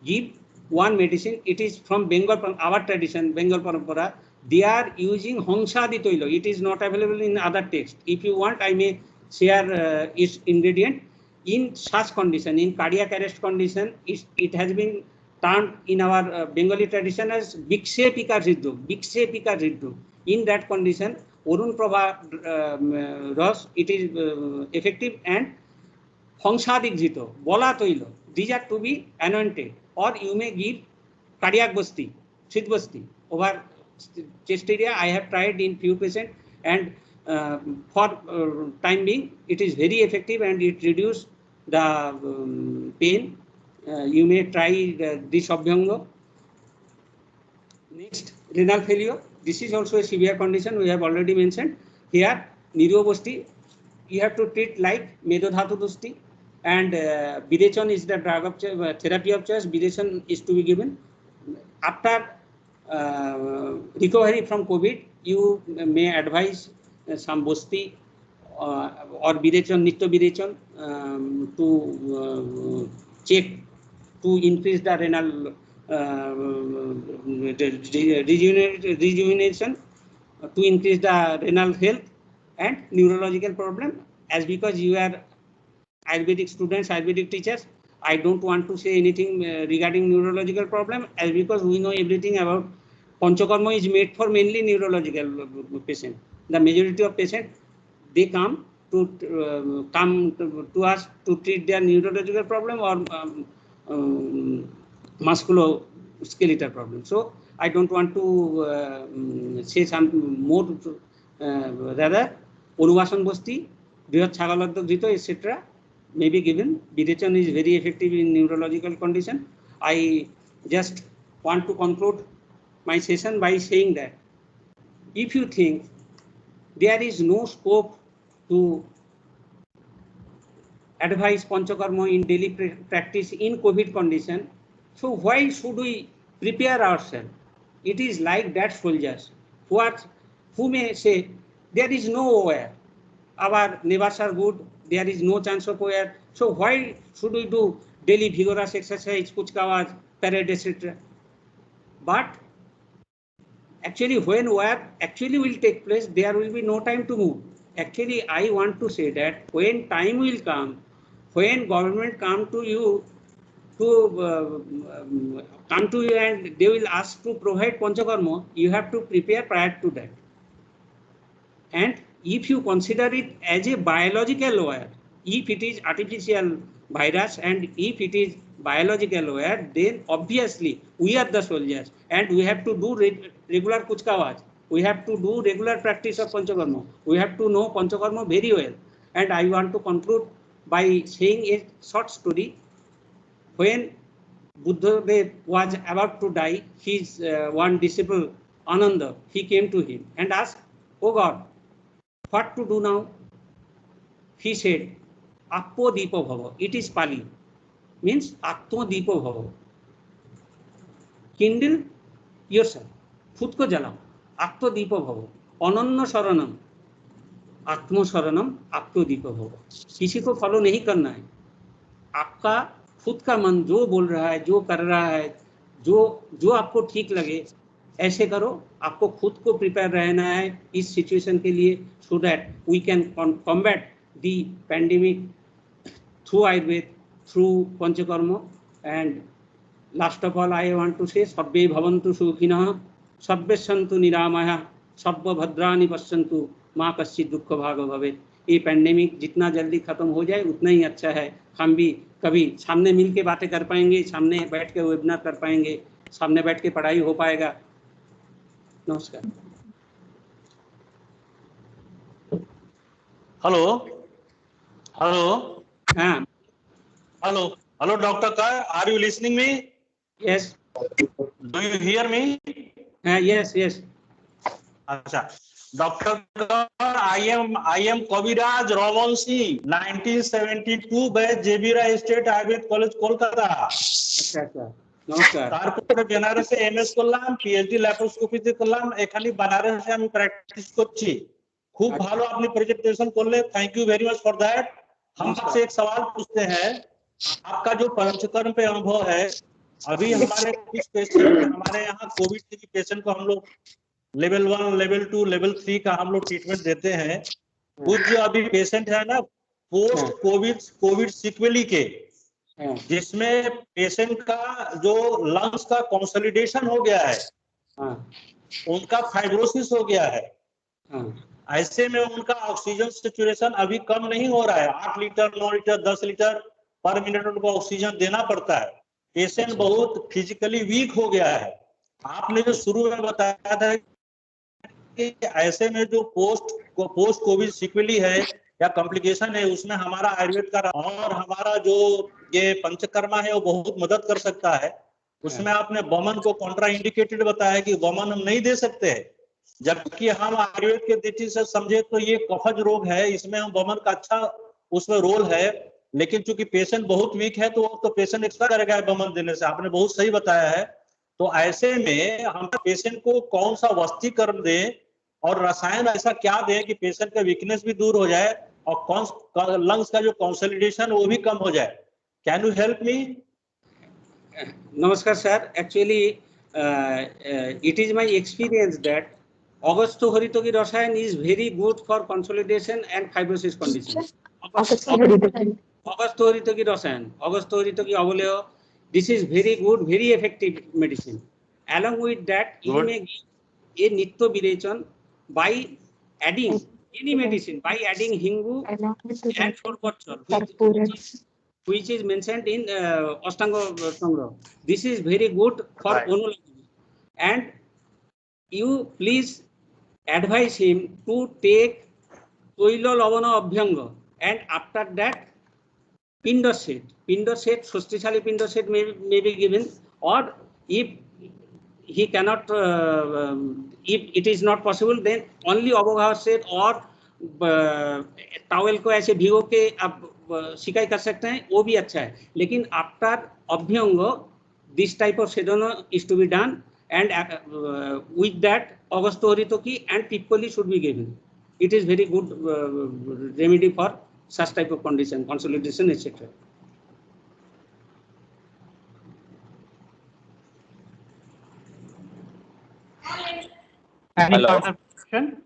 give one medicine. It is from Bengal, our tradition, Bengal Parampara. They are using Hongsadi Toilo. It is not available in other texts. If you want, I may share its ingredient. In such condition, in cardiac arrest condition, it has been termed in our Bengali tradition as Bikse Pika Riddhu. Bikse Pika Riddhu. In that condition, Orun Prabha Ras, it is effective, and Hongsadik Jito, Bola Toilo. These are to be anointed, or you may give cardiac basti, Sid basti over chest area. I have tried in few patients, and for time being, it is very effective and it reduces the pain. You may try this Abhyanga. Next, renal failure. This is also a severe condition we have already mentioned. Here, Nirobasti, you have to treat like Medodhatu Dusti, and Bidechan is the drug of therapy of choice. Bidechan is to be given. After recovery from COVID, you may advise some Bosti or Bidechan, Nitto Bidechan to check to increase the renal rejuvenation, to increase the renal health and neurological problem. As because you are Ayurvedic students, Ayurvedic teachers, I don't want to say anything regarding neurological problem, as because we know everything about Panchakarma is made for mainly neurological patient. The majority of patients, they come to us to treat their neurological problem or musculoskeletal problem. So I don't want to say some more. Rather, Unuvasan Bosti, Diyot Chagaladok Dito, etc. may be given. Bidechan is very effective in neurological condition. I just want to conclude my session by saying that if you think there is no scope to advise Panchakarma in daily practice in COVID condition, so why should we prepare ourselves? It is like that soldiers who may say there is no wear, our neighbors are good, there is no chance of wear, so why should we do daily vigorous exercise, kuchkawaz, parade, etc. But actually when wear actually will take place, there will be no time to move. Actually, I want to say that when time will come, when government come to you and they will ask to provide Panchakarma, you have to prepare prior to that. And if you consider it as a biological wear, if it is artificial virus and if it is biological wear, then obviously we are the soldiers and we have to do regular kuchkawaz. We have to do regular practice of Panchakarma. We have to know Panchakarma very well. And I want to conclude by saying a short story. When Buddhadev was about to die, his one disciple, Ananda, he came to him and asked, "Oh God, what to do now?" He said, Appo Deepo Bhava. It is Pali, means Atmo Deepo Bhava. Kindle yourself, खुद को जलाओ, Atmo Deepo Bhava. Ananya Saranam, Atmo Saranam, Atmo Deepo Bhava. किसी को follow नहीं करना है, आपका खुद का मन जो बोल रहा है, जो कर रहा है, जो आपको ठीक लगे ऐसे करो. आपको खुद को प्रिपेयर रहना है इस सिचुएशन के लिए, so that we can combat the pandemic through Ayurveda, through Panchakarma. And last of all, I want to say, Sabbe bhavantu sukhinah, sabbe santu niramaya, sabba bhadrani pasyantu, ma kaschit dukkha bhaga bhavet. ये pandemic जितना जल्दी खत्म हो जाए उतना ही अच्छा है. हम भी कभी सामने मिल के बातें कर पाएंगे, सामने बैठ के वेबिनार कर पाएंगे, सामने बैठ के पढ़ाई हो पाएगा. नमस्कार. हेलो हेलो हाँ. हेलो हेलो डॉक्टर का, are you listening me? Yes. Do you hear me? हाँ, यस यस. अच्छा doctor, I am Kaviraj Raman Singh, 1972 batch जेबीरा स्टेट आयुर्वेद कॉलेज कोलकाता. अच्छा अच्छा. नमस्कार. তারপরে বেনারসে এমএস করলাম, পিএইচডি ল্যাপারোস্কোপিতে করলাম, এখানে বেনারসে আমি প্র্যাকটিস করছি. खूब ভালো আপনি प्रेजेंटेशन করলে, thank you very much for that. हम आपसे एक सवाल पूछते हैं, आपका जो पंचकर्म पे अनुभव है, अभी हमारे कुछ पेशेंट, हमारे यहाँ कोविड के पेशेंट को हम लोग लेवल 1, लेवल 2, लेवल 3 का हम लोग ट्रीटमेंट देते हैं. कुछ जो अभी पेशेंट है ना पोस्ट कोविड सिक्वेली के, जिसमें पेशेंट का जो लंग्स का कंसोलिडेशन हो गया है, उनका फाइब्रोसिस हो गया है. ऐसे में उनका ऑक्सीजन सैचुरेशन अभी कम नहीं हो रहा है. 8 लीटर 9 लीटर 10 लीटर पर मिनट उनको ऑक्सीजन देना पड़ता है. पेशेंट बहुत फिजिकली वीक हो गया है. आपने जो शुरू में बताया था कि ऐसे में जो पोस्ट कोविड सिक्वेली है या कॉम्प्लिकेशन है, उसमें हमारा आयुर्वेद का और हमारा जो ये पंचकर्मा है वो बहुत मदद कर सकता है. उसमें आपने वमन को कॉन्ट्रा इंडिकेटेड बताया कि वमन हम नहीं दे सकते हैं, जबकि हम आयुर्वेद के दृष्टि से समझे तो ये कफज रोग है, इसमें हम वमन का अच्छा उसमें रोल है. लेकिन चूंकि पेशेंट बहुत वीक है तो पेशेंट एक्स्ट्रा करेगा वमन देने से. आपने बहुत सही बताया है. तो ऐसे में हम पेशेंट को कौन सा वस्तीकरण दें और रसायन ऐसा क्या दें कि पेशेंट का वीकनेस भी दूर हो जाए और लंग्स का जो कंसोलिडेशन वो भी कम हो जाए. Can you help me? नमस्कार sir. Actually it is my experience that अगस्त हरितकी रसायन is very good for consolidation and fibrosis condition. अगस्त हरितकी रसायन, अगस्त हरितकी अवलेय, this is very good, very effective medicine. Along with that, you may give a nitya virechan by adding any medicine, by adding hingu and sorghum which is mentioned in Ashtanga Sangra. This is very good for Right. onology. And you please advise him to take Toilo Lavana Abhyanga, and after that Pindo set. Shastishali Pindo set may be given, or if he cannot, if it is not possible, then only Abogha set or towel को ऐसे भिगो के आप सिकाई कर सकते हैं, वो भी अच्छा है. लेकिन after abhyanga this type of sedona is to be done, and with that Augusto Horitoki and Pippoli should be given. It is very good remedy for such type of condition, consolidation, etc. Any Hello. further question?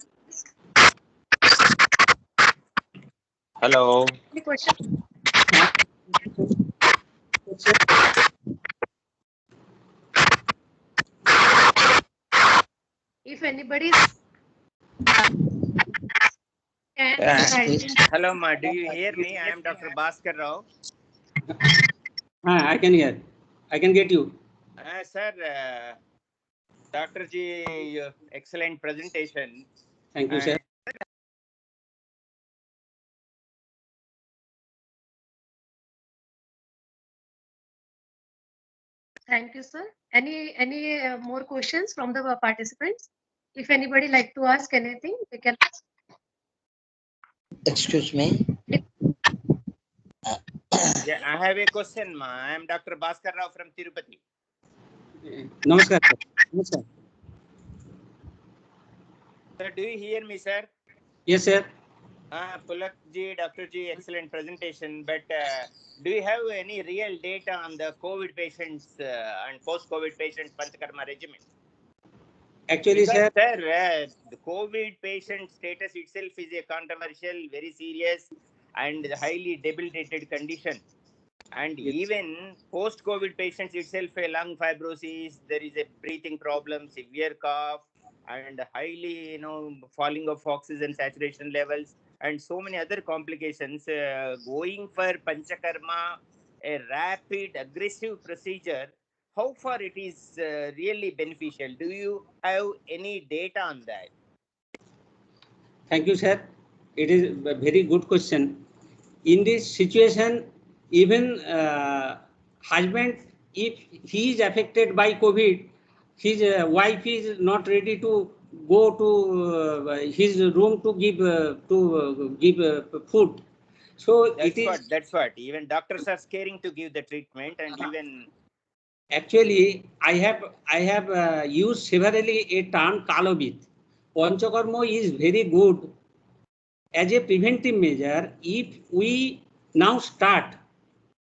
Hello. Any question? If anybody Hello, ma. Do you hear me? I am Dr. Bhaskar Rao. I can hear. I can get you. Sir, Dr. Ji, excellent presentation. Thank you, sir. Thank you, sir. Any more questions from the participants? If anybody like to ask anything, they can ask. Excuse me. Yeah, I have a question, ma. I am Dr. Bhaskar Rao from Tirupati. Namaskar, sir. Namaskar. Sir, do you hear me, sir? Yes, sir. Pulak Ji, Dr. Ji, excellent presentation. But do you have any real data on the COVID patients and post-COVID patients Panchakarma regimen? Actually, because, sir, the COVID patient status itself is a controversial, very serious and highly debilitated condition. And yes, even post-COVID patients itself, a lung fibrosis, there is a breathing problem, severe cough, and highly, falling of oxygen saturation levels, and so many other complications. Going for Panchakarma, a rapid, aggressive procedure, how far it is really beneficial? Do you have any data on that? thank you, sir. It is a very good question. In this situation, even husband, if he is affected by COVID, his wife is not ready to go to his room to give food. So That's what. Even doctors are scaring to give the treatment, and even actually, I have used severally a term Kalobit. Panchakarma is very good as a preventive measure. If we now start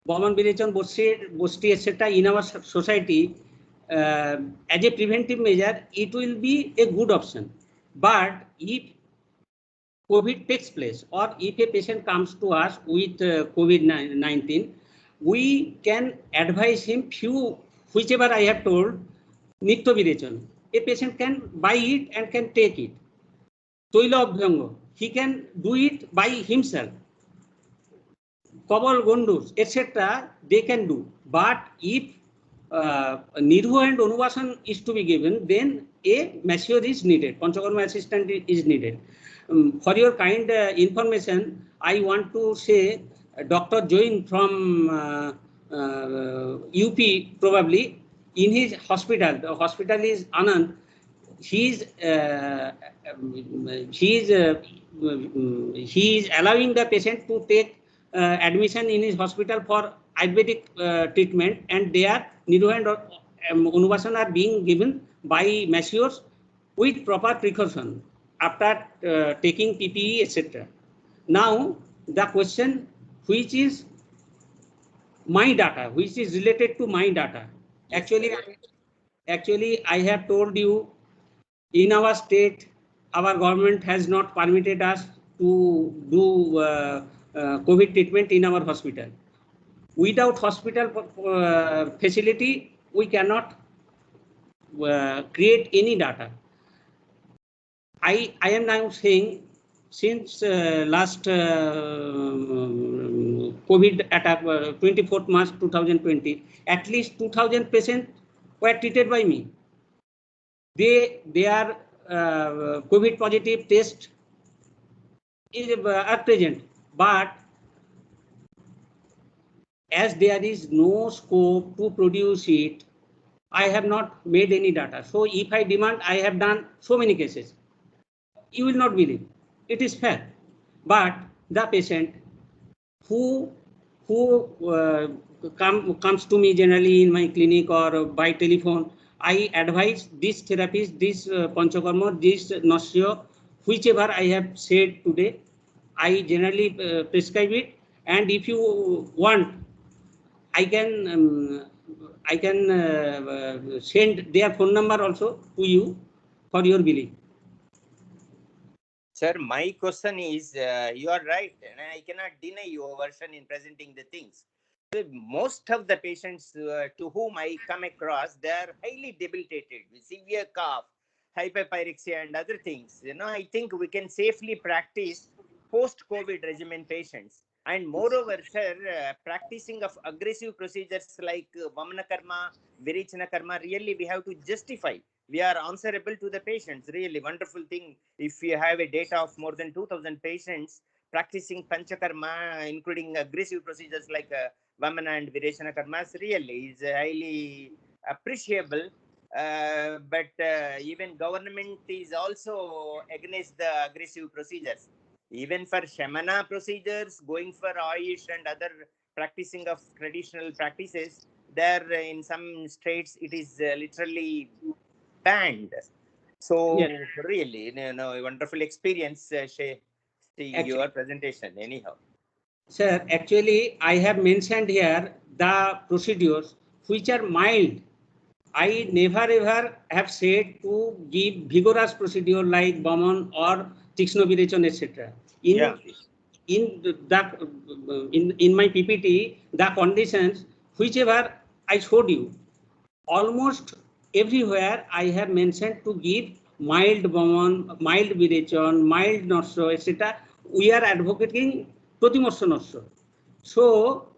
Boman Birechon Bosti, etc. in our society as a preventive measure, it will be a good option. But if COVID takes place, or if a patient comes to us with COVID-19, we can advise him whichever I have told, Nitya Birechon. A patient can buy it and can take it. Toila Abhyanga, he can do it by himself. Kobal Gondus, etc., they can do. But if Nirhu and Anuvasan is to be given, then a masseur is needed. Panchakarma assistant is needed. For your kind information, I want to say Dr. Join from UP, probably in his hospital. The hospital is Anand. He is allowing the patient to take admission in his hospital for Ayurvedic treatment, and there Niru and Unuvasan are being given by masseurs with proper precaution after taking PPE, etc. Now the question, which is my data, which is related to my data. Actually, I have told you, in our state, our government has not permitted us to do COVID treatment in our hospital. Without hospital facility, we cannot create any data. I am now saying, since last COVID COVID attack, 24th March 2020, at least 2,000 patients were treated by me. They are COVID positive test are present, but as there is no scope to produce it, I have not made any data. So if I demand, I have done so many cases. You will not believe. It is fair. But the patient who comes to me generally in my clinic or by telephone, I advise these therapies, this panchakarma, this nasya, whichever I have said today, I generally prescribe it. And if you want, I can send their phone number also to you for your billing. Sir, my question is, you are right, and I cannot deny your version in presenting the things. Most of the patients to whom I come across, they are highly debilitated with severe cough, hyperpyrexia, and other things. I think we can safely practice post-COVID regimen patients. And moreover, sir, practicing of aggressive procedures like Vamana Karma, Virochana Karma, really we have to justify. We are answerable to the patients. Really wonderful thing. If you have a data of more than 2,000 patients practicing Panchakarma, including aggressive procedures like Vamana and Virochana Karmas, really is highly appreciable. But even government is also against the aggressive procedures. Even for Shamana procedures, going for Ayush and other practicing of traditional practices, there in some states it is literally banned. So Yes. really, wonderful experience seeing your presentation anyhow. Sir, actually, I have mentioned here the procedures which are mild. I never ever have said to give vigorous procedure like Bowman or Tixnoviration, etc. In my PPT, the conditions whichever I showed you, almost everywhere I have mentioned to give mild Bowman, mild Virochana, mild Nosso, etc. We are advocating Protimorsho Nosso. So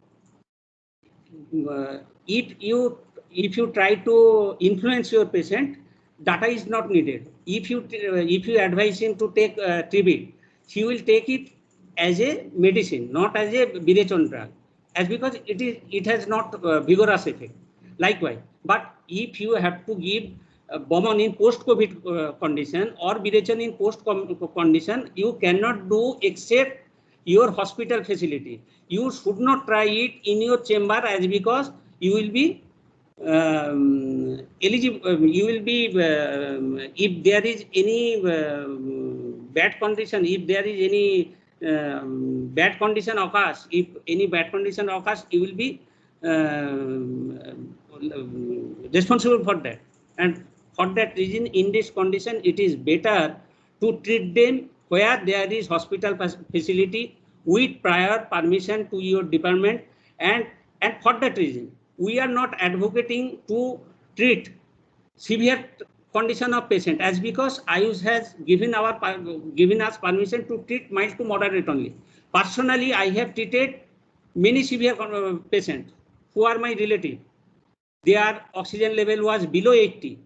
if you try to influence your patient, data is not needed. If you advise him to take Tribid, he will take it as a medicine, not as a Virochana drug, as because it has not vigorous effect. Likewise, but if you have to give Bowman in post-COVID condition or Virochana in post-COVID condition, you cannot do except your hospital facility. You should not try it in your chamber as because you will be eligible. You will be if there is any bad condition. If there is any bad condition occurs, if any bad condition occurs, you will be responsible for that. And for that reason, in this condition, it is better to treat them where there is hospital facility with prior permission to your department. And for that reason, we are not advocating to treat severe condition of patient as because Ayush has given us permission to treat mild to moderate only. Personally, I have treated many severe patients who are my relative. Their oxygen level was below 80.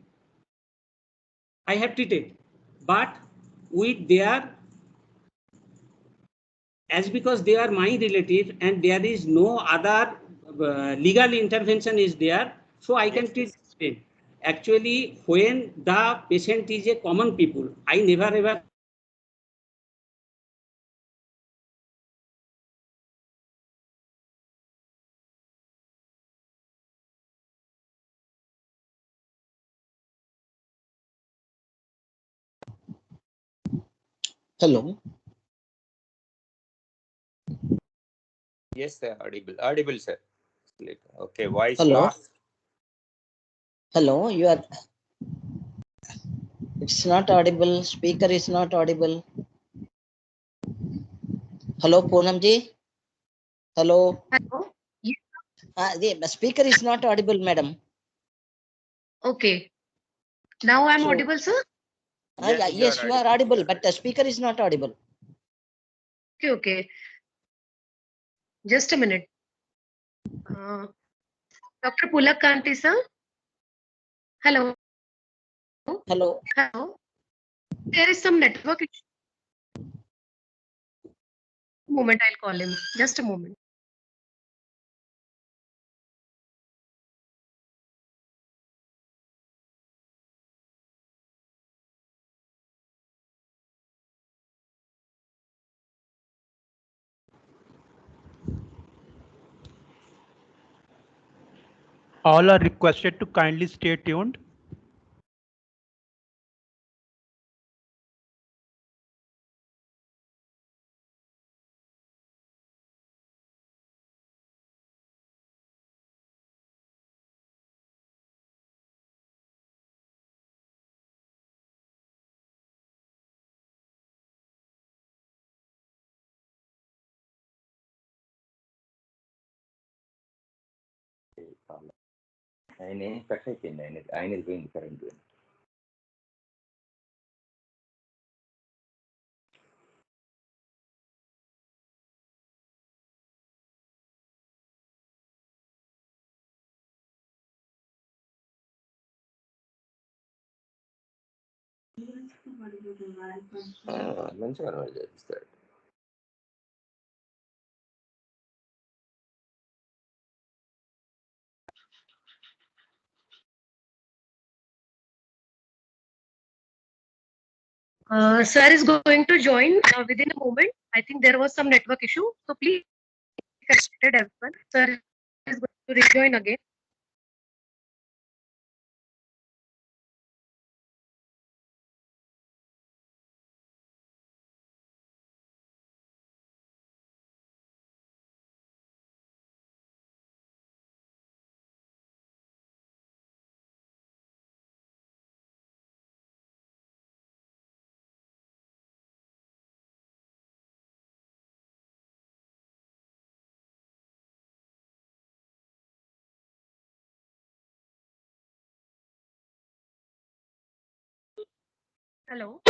I have treated, but with their, as because they are my relative and there is no other legal intervention is there, so I can treat them. Actually, when the patient is a common people, I never ever Hello. Yes, sir, audible, sir. Okay, voice Hello. lost. Hello, you are. It's not audible. Speaker is not audible. Hello, Poonamji. Hello. Hello. The speaker is not audible, madam. Okay. Now I'm So- audible, sir. Yes, you are audible, but the speaker is not audible. Okay. Just a minute. Dr. Pulak Kanti, sir. Hello. Hello. Hello. There is some network issue. Moment, I'll call him. Just a moment. All are requested to kindly stay tuned. ఆయన cut అయిపోయింది, ఆయన పోయింది current. మంచిగా చేస్తాడు. Sir is going to join within a moment. I think there was some network issue. So please connected everyone. Sir is going to rejoin again. Hello.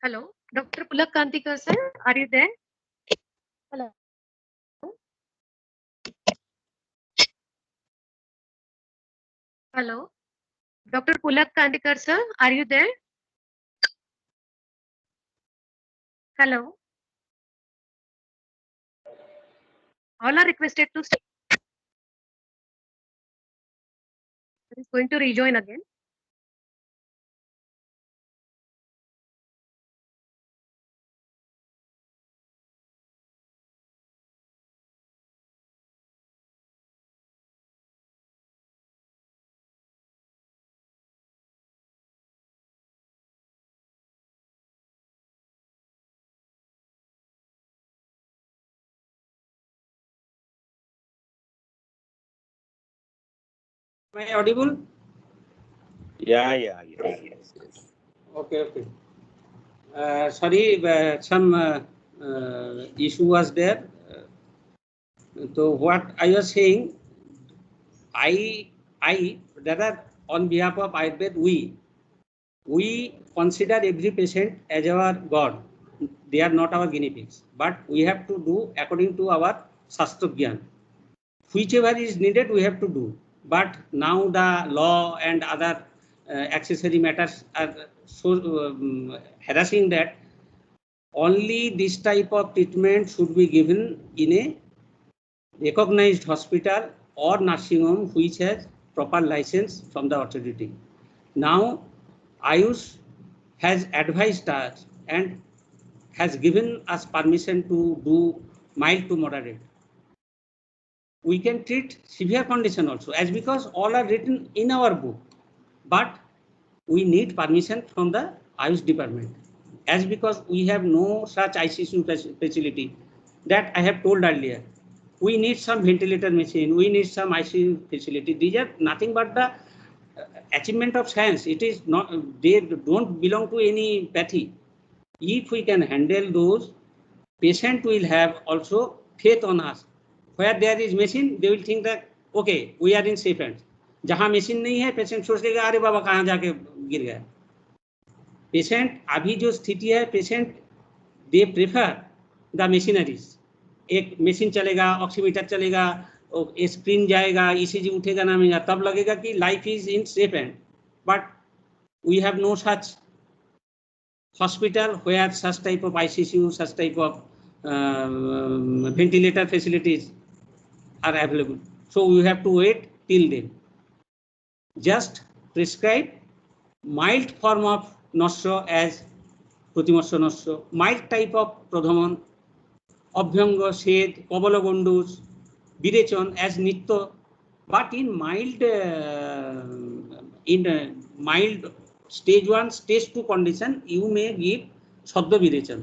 Hello. Dr. Pulak Kantikar, sir, are you there? Hello. Hello. Dr. Pulak Kantikar, sir, are you there? Hello. All are requested to stay. Sir is going to rejoin again. Am I audible? Yeah. Yes. Okay. Sorry, some issue was there. So what I was saying, rather on behalf of Ayurved, we consider every patient as our God. They are not our guinea pigs, but we have to do according to our Shastra Gyan. Whichever is needed, we have to do. But now the law and other accessory matters are so harassing that only this type of treatment should be given in a recognized hospital or nursing home which has proper license from the authority. Now, Ayush has advised us and has given us permission to do mild to moderate. We can treat severe condition also, as because all are written in our book, but we need permission from the Ayush department, as because we have no such ICU facility that I have told earlier. We need some ventilator machine, we need some ICU facility. These are nothing but the achievement of science. It is not, they don't belong to any pathy. If we can handle those, patient will have also faith on us. Where there is machine, they will think that okay, we are in safe hands. जहां machine नहीं है, patient सोचेगा अरे बाबा कहाँ जाके गिर गया. Patient अभी जो स्थिति है, patient they prefer the machineries. एक मशीन चलेगा, ऑक्सीमीटर चलेगा, स्क्रीन जाएगा, ईसीजी उठेगा नामेगा, तब लगेगा कि life is in safe hand. But we have no such hospital where such type of ICU, such type of ventilator facilities are available. So we have to wait till then. Just prescribe mild form of nosho as protimosho nosho, mild type of prodhamon, abhyanga, shed, kobalagondus, birechon as nitto, but in mild stage 1, stage 2 condition, you may give Shoddo Birechon.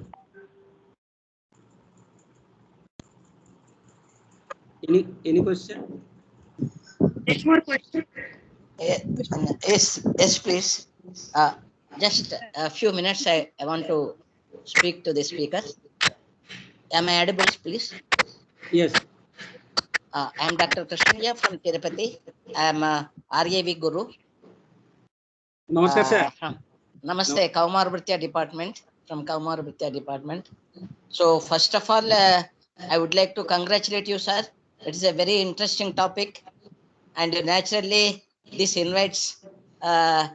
Any question? One more question. Yes, please. Just a few minutes. I want to speak to the speaker. Am I audible, please? Yes. I am Dr. Krishnaya from Tirupati. I am RAV Guru. Namaskar, sir. Namaste, Kaumar Bhritya Department, from Kaumar Bhritya Department. So first of all, I would like to congratulate you, sir. It is a very interesting topic, and naturally this invites a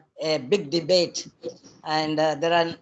big debate, and there are